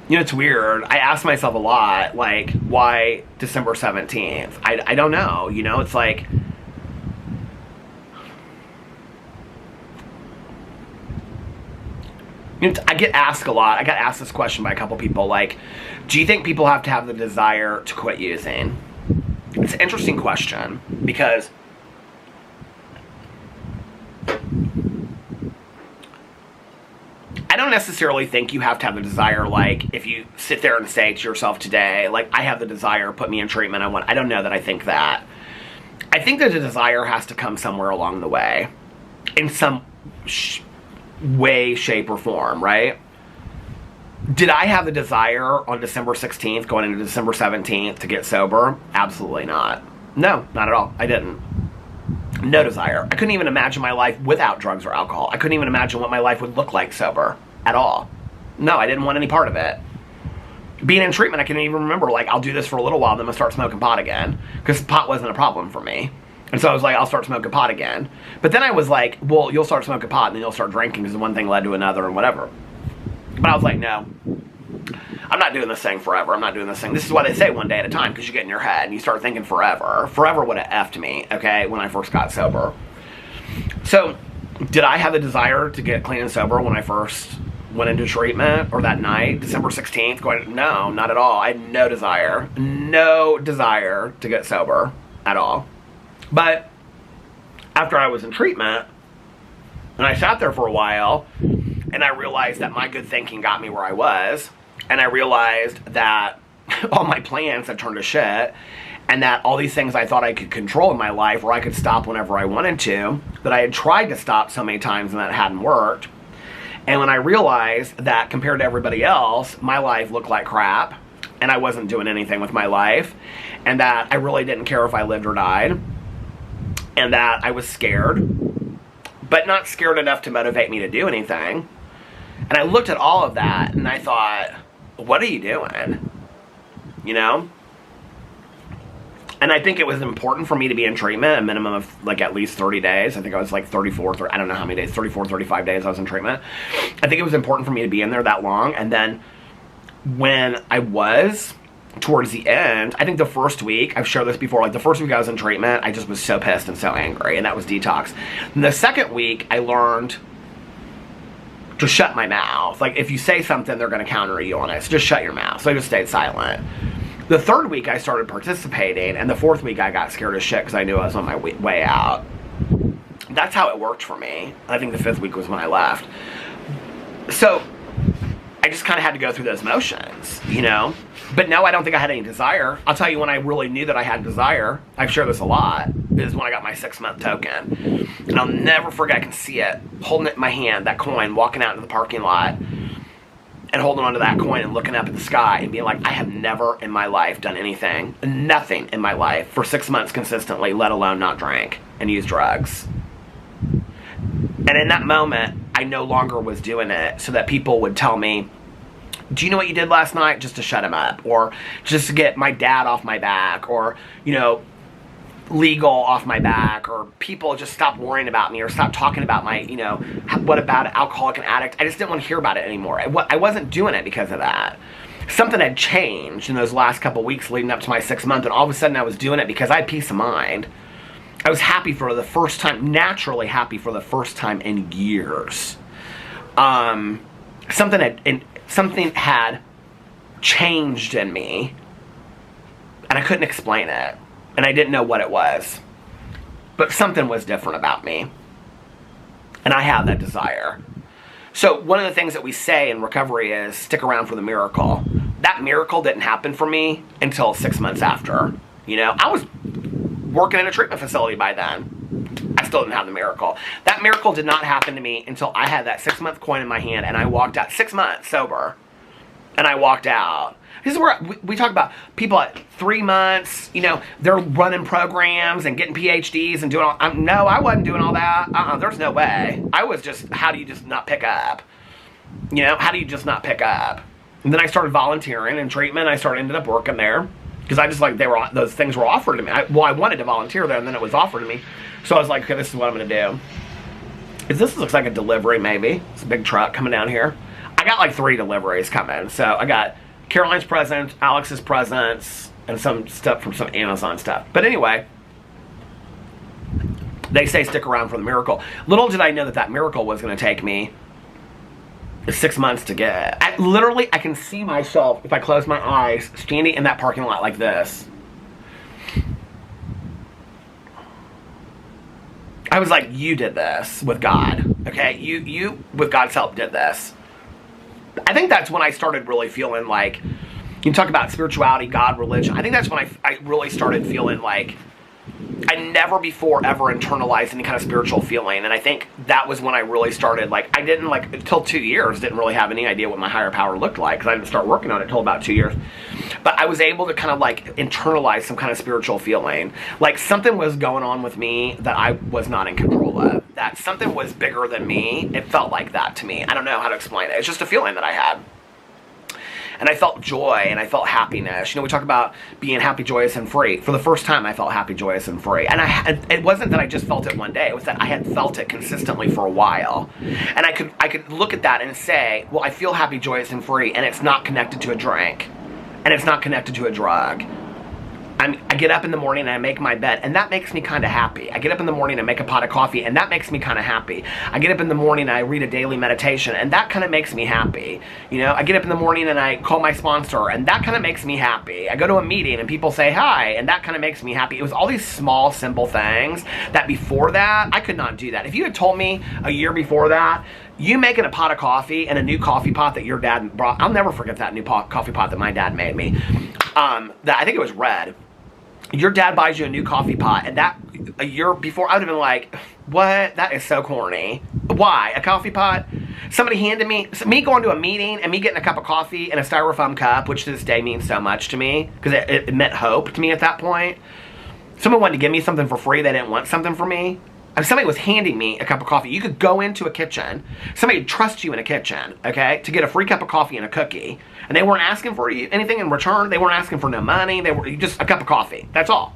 you know, it's weird. I ask myself a lot, like, why December 17th? I don't know. You know, it's like, you know, I get asked a lot. I got asked this question by a couple people, like, do you think people have to have the desire to quit using? It's an interesting question because I don't necessarily think you have to have the desire, like, if you sit there and say to yourself today, like, I have the desire, put me in treatment, I don't know that I think that. I think that the desire has to come somewhere along the way. In some way, shape, or form, right? Did I have the desire on December 16th, going into December 17th, to get sober? Absolutely not. No, not at all. I didn't. No desire. I couldn't even imagine my life without drugs or alcohol. I couldn't even imagine what my life would look like sober at all. No, I didn't want any part of it. Being in treatment, I couldn't even remember, like, I'll do this for a little while, then I'm going to start smoking pot again. Because pot wasn't a problem for me. And so I was like, I'll start smoking pot again. But then I was like, well, you'll start smoking pot and then you'll start drinking because one thing led to another and whatever. But I was like, no. I'm not doing this thing forever. I'm not doing this thing. This is why they say one day at a time, because you get in your head and you start thinking forever. Forever would have effed me, okay, when I first got sober. So, did I have the desire to get clean and sober when I first went into treatment, or that night, December 16th, going, no, not at all. I had no desire to get sober at all. But after I was in treatment, and I sat there for a while, and I realized that my good thinking got me where I was, and I realized that all my plans had turned to shit, and that all these things I thought I could control in my life, where I could stop whenever I wanted to, that I had tried to stop so many times and that hadn't worked. And when I realized that compared to everybody else, my life looked like crap, and I wasn't doing anything with my life, and that I really didn't care if I lived or died, and that I was scared, but not scared enough to motivate me to do anything. And I looked at all of that, and I thought, what are you doing? You know? And I think it was important for me to be in treatment, a minimum of like at least 30 days. I think I was like 34, I don't know how many days, 34, 35 days I was in treatment. I think it was important for me to be in there that long. And then when I was towards the end, I think the first week, I've shared this before, like the first week I was in treatment, I just was so pissed and so angry, and that was detox. And the second week, I learned to shut my mouth. Like, if you say something, they're going to counter you on it, so just shut your mouth. So I just stayed silent. The third week, I started participating, and the fourth week, I got scared as shit because I knew I was on my way out. That's how it worked for me. I think the fifth week was when I left. So I just kind of had to go through those motions, you know? But no, I don't think I had any desire. I'll tell you when I really knew that I had desire, I've shared this a lot, is when I got my 6-month token. And I'll never forget, I can see it, holding it in my hand, that coin, walking out into the parking lot, and holding onto that coin and looking up at the sky and being like, I have never in my life done anything, nothing in my life, for 6 months consistently, let alone not drank and use drugs. And in that moment, I no longer was doing it so that people would tell me, do you know what you did last night? Just to shut him up, or just to get my dad off my back, or, you know, legal off my back, or people just stop worrying about me, or stop talking about my, you know, what about alcoholic and addict? I just didn't want to hear about it anymore. I wasn't doing it because of that. Something had changed in those last couple weeks leading up to my 6 month, and all of a sudden I was doing it because I had peace of mind. I was happy for the first time, naturally happy for the first time in years. Something had changed in me, and I couldn't explain it, and I didn't know what it was, but something was different about me, and I had that desire. So one of the things that we say in recovery is stick around for the miracle. That miracle didn't happen for me until 6 months after. You know, I was working in a treatment facility by then. I still didn't have the miracle. That miracle did not happen to me until I had that 6-month coin in my hand and I walked out, 6 months sober, and I walked out. This is where we talk about people at 3 months, you know, they're running programs and getting PhDs and doing all, no, I wasn't doing all that. There's no way. I was just, how do you just not pick up? You know, how do you just not pick up? And then I started volunteering in treatment. I ended up working there. Because I just like, those things were offered to me. I wanted to volunteer there, and then it was offered to me. So I was like, okay, this is what I'm going to do. This looks like a delivery, maybe. It's a big truck coming down here. I got like 3 deliveries coming. So I got Caroline's present, Alex's presents, and some stuff from some Amazon stuff. But anyway, they say stick around for the miracle. Little did I know that that miracle was going to take me 6 months to get. I can see myself, if I close my eyes, standing in that parking lot like this. I was like, you did this with God, okay? You with God's help, did this. I think that's when I started really feeling like, you talk about spirituality, God, religion. I think that's when I really started feeling like I never before ever internalized any kind of spiritual feeling, and I think that was when I really started, like, I didn't, like, until 2 years, didn't really have any idea what my higher power looked like, because I didn't start working on it until about 2 years, but I was able to kind of, like, internalize some kind of spiritual feeling, like, something was going on with me that I was not in control of, that something was bigger than me. It felt like that to me. I don't know how to explain it. It's just a feeling that I had. And I felt joy, and I felt happiness. You know, we talk about being happy, joyous, and free. For the first time, I felt happy, joyous, and free. And it wasn't that I just felt it one day. It was that I had felt it consistently for a while. And I could look at that and say, well, I feel happy, joyous, and free, and it's not connected to a drink. And it's not connected to a drug. I get up in the morning and I make my bed, and that makes me kind of happy. I get up in the morning and make a pot of coffee, and that makes me kind of happy. I get up in the morning and I read a daily meditation, and that kind of makes me happy. You know, I get up in the morning and I call my sponsor, and that kind of makes me happy. I go to a meeting and people say hi, and that kind of makes me happy. It was all these small, simple things that before that, I could not do that. If you had told me a year before that, you making a pot of coffee and a new coffee pot that your dad brought, I'll never forget that new coffee pot that my dad made me. That I think it was red. Your dad buys you a new coffee pot, and that a year before, I would have been like, what? That is so corny. Why? A coffee pot? Somebody handed me going to a meeting and me getting a cup of coffee in a styrofoam cup, which to this day means so much to me, because it meant hope to me at that point. Someone wanted to give me something for free. They didn't want something from me. If somebody was handing me a cup of coffee, you could go into a kitchen, somebody would trust you in a kitchen, okay, to get a free cup of coffee and a cookie, and they weren't asking for anything in return. They weren't asking for no money. They were just a cup of coffee. That's all.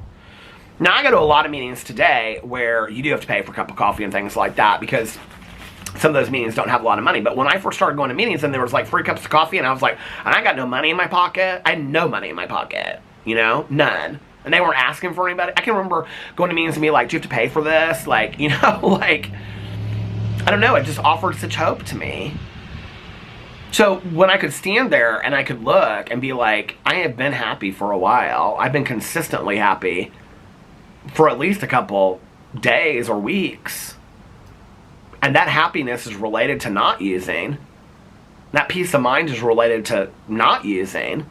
Now, I go to a lot of meetings today where you do have to pay for a cup of coffee and things like that, because some of those meetings don't have a lot of money. But when I first started going to meetings and there was like free cups of coffee, and I was like, and I got no money in my pocket. I had no money in my pocket, you know, none. And they weren't asking for anybody. I can remember going to meetings and be like, do you have to pay for this? Like, you know, like, I don't know. It just offered such hope to me. So when I could stand there and I could look and be like, I have been happy for a while. I've been consistently happy for at least a couple days or weeks. And that happiness is related to not using. That peace of mind is related to not using.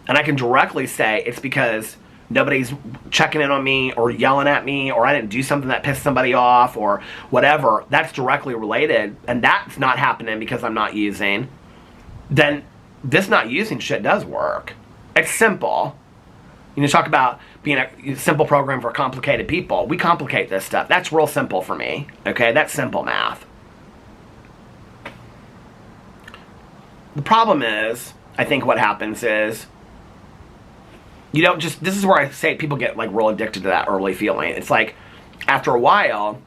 And I can directly say it's because nobody's checking in on me or yelling at me, or I didn't do something that pissed somebody off or whatever. That's directly related, and that's not happening because I'm not using. Then this not using shit does work. It's simple. You know, talk about being a simple program for complicated people. We complicate this stuff. That's real simple for me. Okay, that's simple math. The problem is, I think what happens is, you don't just, this is where I say people get like real addicted to that early feeling. It's like, after a while,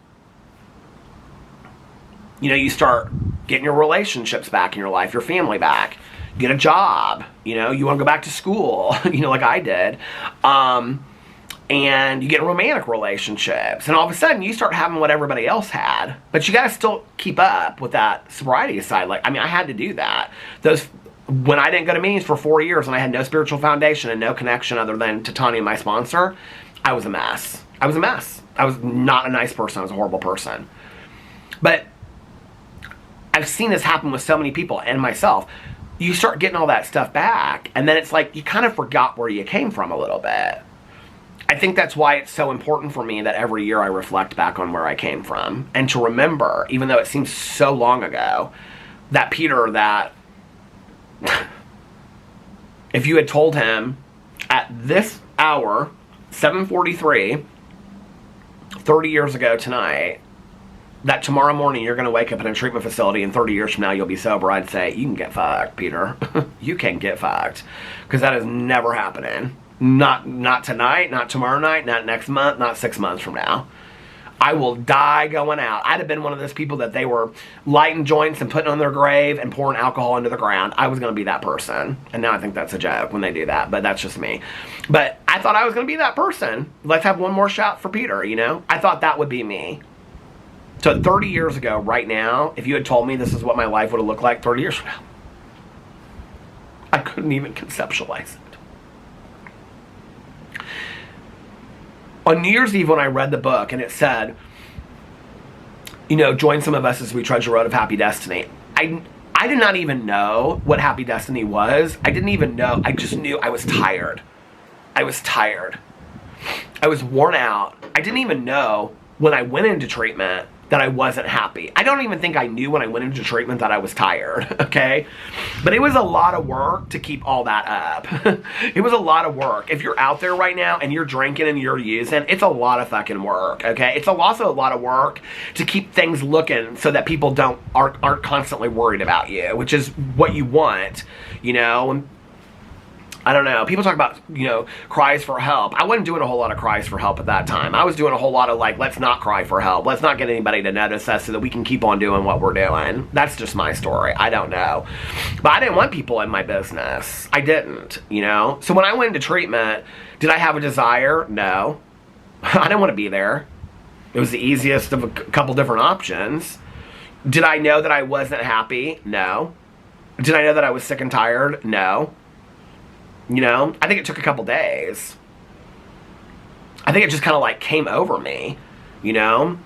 you know, you start getting your relationships back in your life, your family back. You get a job, you know, you want to go back to school, you know, like I did. And you get romantic relationships. And all of a sudden, you start having what everybody else had. But you got to still keep up with that sobriety side. Like, I mean, I had to do that. When I didn't go to meetings for 4 years and I had no spiritual foundation and no connection other than to Tanya, my sponsor, I was a mess. I was a mess. I was not a nice person. I was a horrible person. But I've seen this happen with so many people and myself. You start getting all that stuff back, and then it's like you kind of forgot where you came from a little bit. I think that's why it's so important for me that every year I reflect back on where I came from, and to remember, even though it seems so long ago, that Peter that if you had told him at this hour, 7:43, 30 years ago tonight, that tomorrow morning you're going to wake up in a treatment facility and 30 years from now you'll be sober, I'd say, you can get fucked, Peter. You can get fucked. Because that is never happening. Not tonight, not tomorrow night, not next month, not 6 months from now. I will die going out. I'd have been one of those people that they were lighting joints and putting on their grave and pouring alcohol into the ground. I was going to be that person. And now I think that's a joke when they do that, but that's just me. But I thought I was going to be that person. Let's have one more shot for Peter, you know? I thought that would be me. So 30 years ago, right now, if you had told me this is what my life would have looked like 30 years from now, I couldn't even conceptualize it. On New Year's Eve when I read the book and it said, you know, join some of us as we trudge the road of happy destiny. I did not even know what happy destiny was. I didn't even know. I just knew I was tired. I was tired. I was worn out. I didn't even know when I went into treatment that I wasn't happy. I don't even think I knew when I went into treatment that I was tired, okay? But it was a lot of work to keep all that up. It was a lot of work. If you're out there right now and you're drinking and you're using, it's a lot of fucking work, okay? It's also a lot of work to keep things looking so that people aren't constantly worried about you, which is what you want, you know? I don't know. People talk about, cries for help. I wasn't doing a whole lot of cries for help at that time. I was doing a whole lot of like, let's not cry for help. Let's not get anybody to notice us so that we can keep on doing what we're doing. That's just my story. I don't know. But I didn't want people in my business. I didn't, So when I went into treatment, did I have a desire? No. I didn't want to be there. It was the easiest of a couple different options. Did I know that I wasn't happy? No. Did I know that I was sick and tired? No. I think it took a couple days. I think it just kind of like came over me, And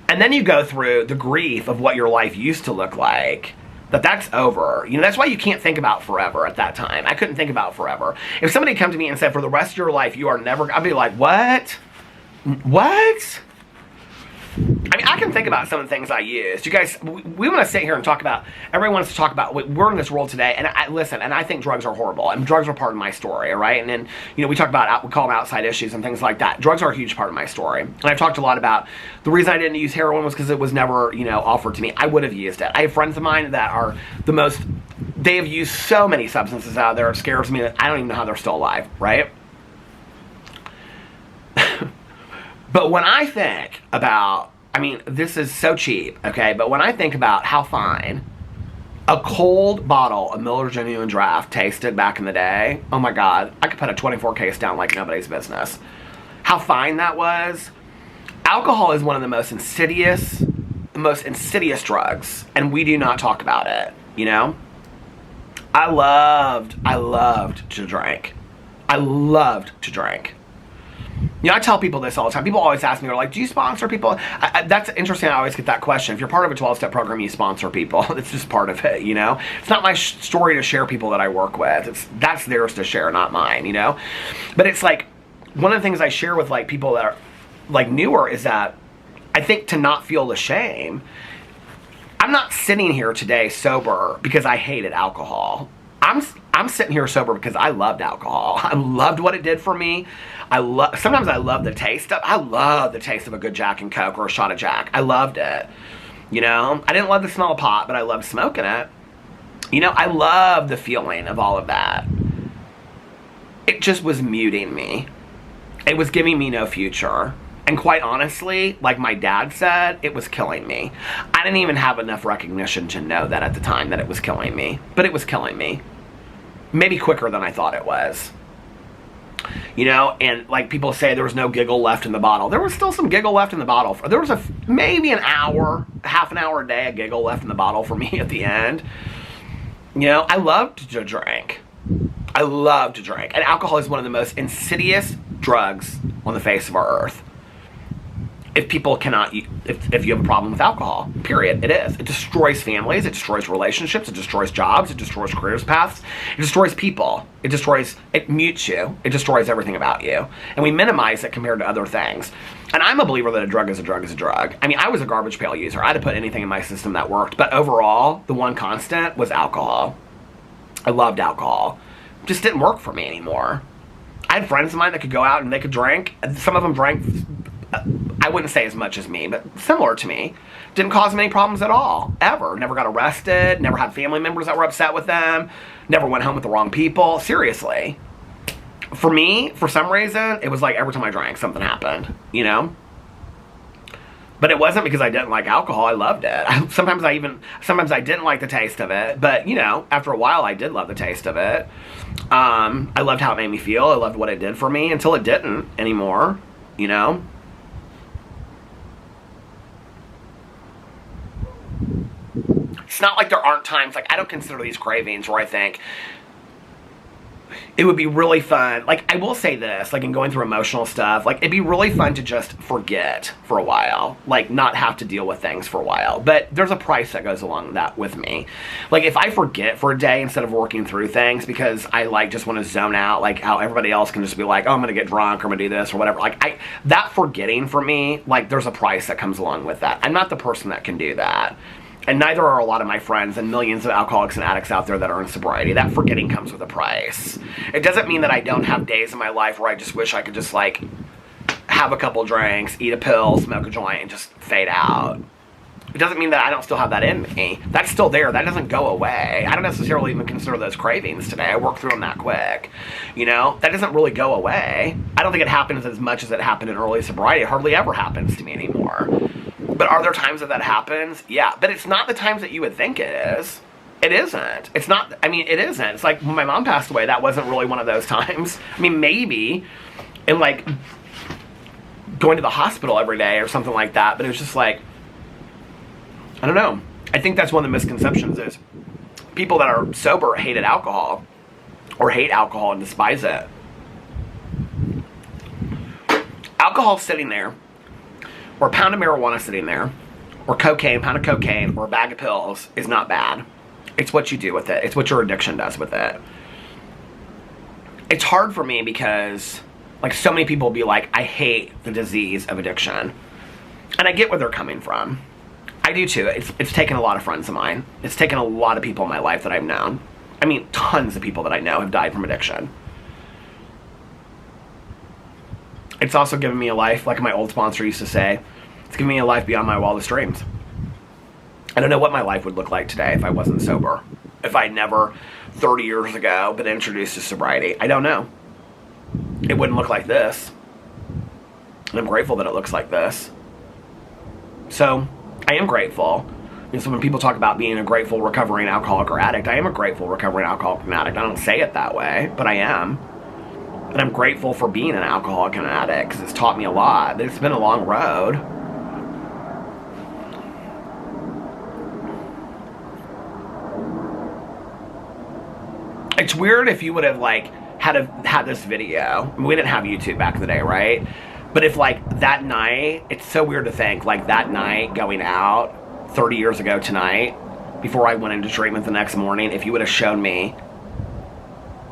then you go through the grief of what your life used to look like. That's over. That's why you can't think about forever at that time. I couldn't think about forever. If somebody come to me and said, for the rest of your life, you are never... I'd be like, what? What? I mean, I can think about some of the things I used. You guys, we want to sit here and talk about, everyone wants to talk about, we're in this world today, and I think drugs are horrible, and drugs are part of my story, all right? And then, we talk about, we call them outside issues and things like that. Drugs are a huge part of my story. And I've talked a lot about, the reason I didn't use heroin was because it was never, offered to me. I would have used it. I have friends of mine that are they have used so many substances out there, it scares me that I don't even know how they're still alive, right? But when I think about, this is so cheap, okay? But when I think about how fine a cold bottle of Miller Genuine Draft tasted back in the day, oh my God, I could put a 24 case down like nobody's business. How fine that was. Alcohol is one of the most insidious drugs, and we do not talk about it, I loved to drink. I loved to drink. I tell people this all the time. People always ask me, they're like, do you sponsor people? That's interesting. I always get that question. If you're part of a 12-step program, you sponsor people. It's just part of it, It's not my story to share people that I work with. That's theirs to share, not mine, But it's like, one of the things I share with like people that are like newer is that I think to not feel the shame. I'm not sitting here today sober because I hated alcohol. I'm sitting here sober because I loved alcohol. I loved what it did for me. Sometimes I love the taste of. I love the taste of a good Jack and Coke or a shot of Jack. I loved it. I didn't love the smell of pot, but I loved smoking it. I love the feeling of all of that. It just was muting me. It was giving me no future. And quite honestly, like my dad said, it was killing me. I didn't even have enough recognition to know that at the time that it was killing me. But it was killing me. Maybe quicker than I thought it was. And like people say there was no giggle left in the bottle. There was still some giggle left in the bottle. There was maybe an hour, half an hour a day of giggle left in the bottle for me at the end. I loved to drink. I love to drink. And alcohol is one of the most insidious drugs on the face of our earth. If people cannot, if you have a problem with alcohol, period, it is. It destroys families, it destroys relationships, it destroys jobs, it destroys careers paths, it destroys people, it mutes you, it destroys everything about you. And we minimize it compared to other things. And I'm a believer that a drug is a drug is a drug. I was a garbage pail user. I had to put anything in my system that worked. But overall, the one constant was alcohol. I loved alcohol. It just didn't work for me anymore. I had friends of mine that could go out and they could drink. Some of them drank, I wouldn't say as much as me, but similar to me. Didn't cause them any problems at all, ever. Never got arrested, never had family members that were upset with them, never went home with the wrong people. Seriously. For me, for some reason, it was like every time I drank, something happened, But it wasn't because I didn't like alcohol. I loved it. Sometimes I didn't like the taste of it, but, after a while, I did love the taste of it. I loved how it made me feel. I loved what it did for me until it didn't anymore, It's not like there aren't times, like, I don't consider these cravings where I think it would be really fun. Like, I will say this, like, in going through emotional stuff, like, it'd be really fun to just forget for a while. Like, not have to deal with things for a while. But there's a price that goes along that with me. Like, if I forget for a day instead of working through things because I, like, just want to zone out, like, how everybody else can just be like, oh, I'm going to get drunk or I'm going to do this or whatever. Like, that forgetting for me, like, there's a price that comes along with that. I'm not the person that can do that. And neither are a lot of my friends and millions of alcoholics and addicts out there that are in sobriety. That forgetting comes with a price. It doesn't mean that I don't have days in my life where I just wish I could just, like, have a couple drinks, eat a pill, smoke a joint, and just fade out. It doesn't mean that I don't still have that in me. That's still there. That doesn't go away. I don't necessarily even consider those cravings today. I work through them that quick. You know, that doesn't really go away. I don't think it happens as much as it happened in early sobriety. It hardly ever happens to me anymore. But are there times that that happens? Yeah, but it's not the times that you would think it is. It isn't. It's not, I mean, it isn't. It's like when my mom passed away, that wasn't really one of those times. I mean, maybe in like going to the hospital every day or something like that, but it was just like, I don't know. I think that's one of the misconceptions is people that are sober hated alcohol or hate alcohol and despise it. Alcohol sitting there, or a pound of marijuana sitting there, or cocaine, pound of cocaine, or a bag of pills is not bad. It's what you do with it. It's what your addiction does with it. It's hard for me because, like, so many people will be like, I hate the disease of addiction. And I get where they're coming from. I do too. It's taken a lot of friends of mine. It's taken a lot of people in my life that I've known. I mean, tons of people that I know have died from addiction. It's also given me a life, like my old sponsor used to say, it's given me a life beyond my wildest dreams. I don't know what my life would look like today if I wasn't sober. If I'd never, 30 years ago, been introduced to sobriety. I don't know. It wouldn't look like this. And I'm grateful that it looks like this. So, I am grateful. And so when people talk about being a grateful recovering alcoholic or addict, I am a grateful recovering alcoholic and addict. I don't say it that way, but I am. And I'm grateful for being an alcoholic and an addict because it's taught me a lot. It's been a long road. It's weird if you would have like had this video. I mean, we didn't have YouTube back in the day, right? But if like that night, it's so weird to think like that night going out 30 years ago tonight, before I went into treatment the next morning, if you would have shown me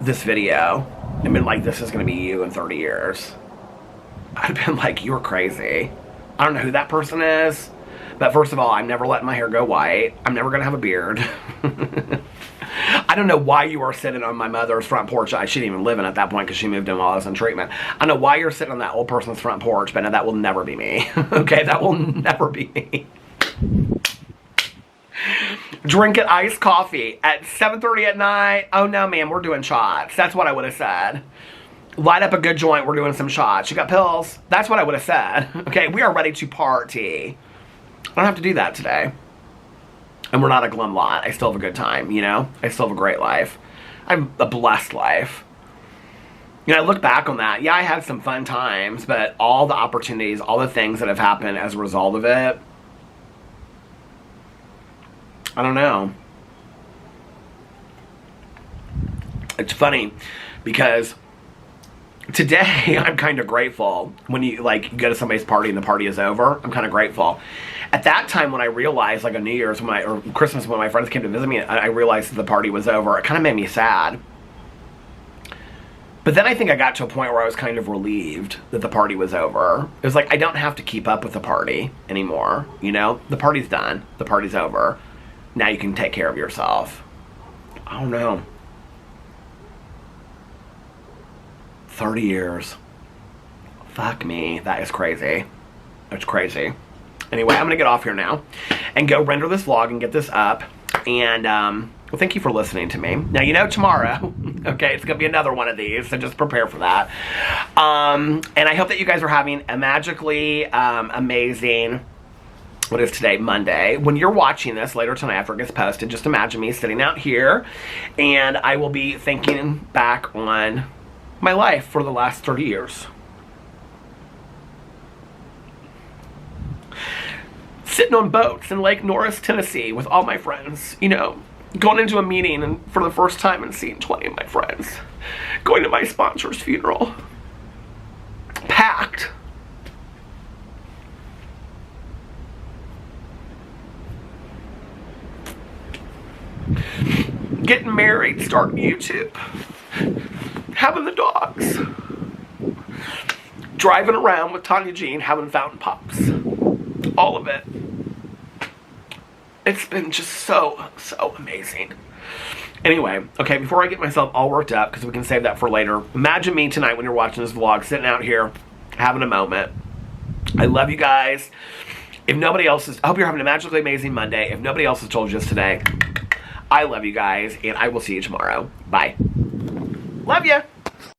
this video and been like, this is going to be you in 30 years, I'd have been like, you're crazy. I don't know who that person is, but first of all, I'm never letting my hair go white. I'm never going to have a beard. I don't know why you are sitting on my mother's front porch. She didn't even live in at that point because she moved in while I was in treatment. I don't know why you're sitting on that old person's front porch, but no, that will never be me. Okay, that will never be me. Drinking iced coffee at 7:30 at night. Oh no, ma'am, we're doing shots. That's what I would have said. Light up a good joint, we're doing some shots. You got pills? That's what I would have said. Okay, we are ready to party. I don't have to do that today. And we're not a glum lot. I still have a good time, you know? I still have a great life. I have a blessed life. You know, I look back on that. Yeah, I had some fun times, but all the opportunities, all the things that have happened as a result of it, I don't know. It's funny because today I'm kind of grateful when you like go to somebody's party and the party is over. I'm kind of grateful. At that time when I realized, like on New Year's or Christmas when my friends came to visit me, I realized that the party was over. It kind of made me sad. But then I think I got to a point where I was kind of relieved that the party was over. It was like, I don't have to keep up with the party anymore. You know, the party's done. The party's over. Now you can take care of yourself. I don't know. 30 years. Fuck me. That is crazy. That's crazy. Anyway, I'm going to get off here now and go render this vlog and get this up. And, well, thank you for listening to me. Now, you know, tomorrow, okay, it's going to be another one of these, so just prepare for that. And I hope that you guys are having a magically amazing, what is today, Monday. When you're watching this later tonight after it gets posted, just imagine me sitting out here, and I will be thinking back on my life for the last 30 years. Sitting on boats in Lake Norris, Tennessee with all my friends, you know, going into a meeting and for the first time and seeing 20 of my friends, going to my sponsor's funeral, packed. Getting married, starting YouTube, having the dogs, driving around with Tanya Jean, having fountain pops. All of it. It's been just so amazing. Anyway, okay, before I get myself all worked up, because we can save that for later, imagine me tonight when you're watching this vlog, sitting out here, having a moment. I love you guys. If nobody else is, I hope you're having a magically amazing Monday. If nobody else has told you this today, I love you guys, and I will see you tomorrow. Bye. Love ya.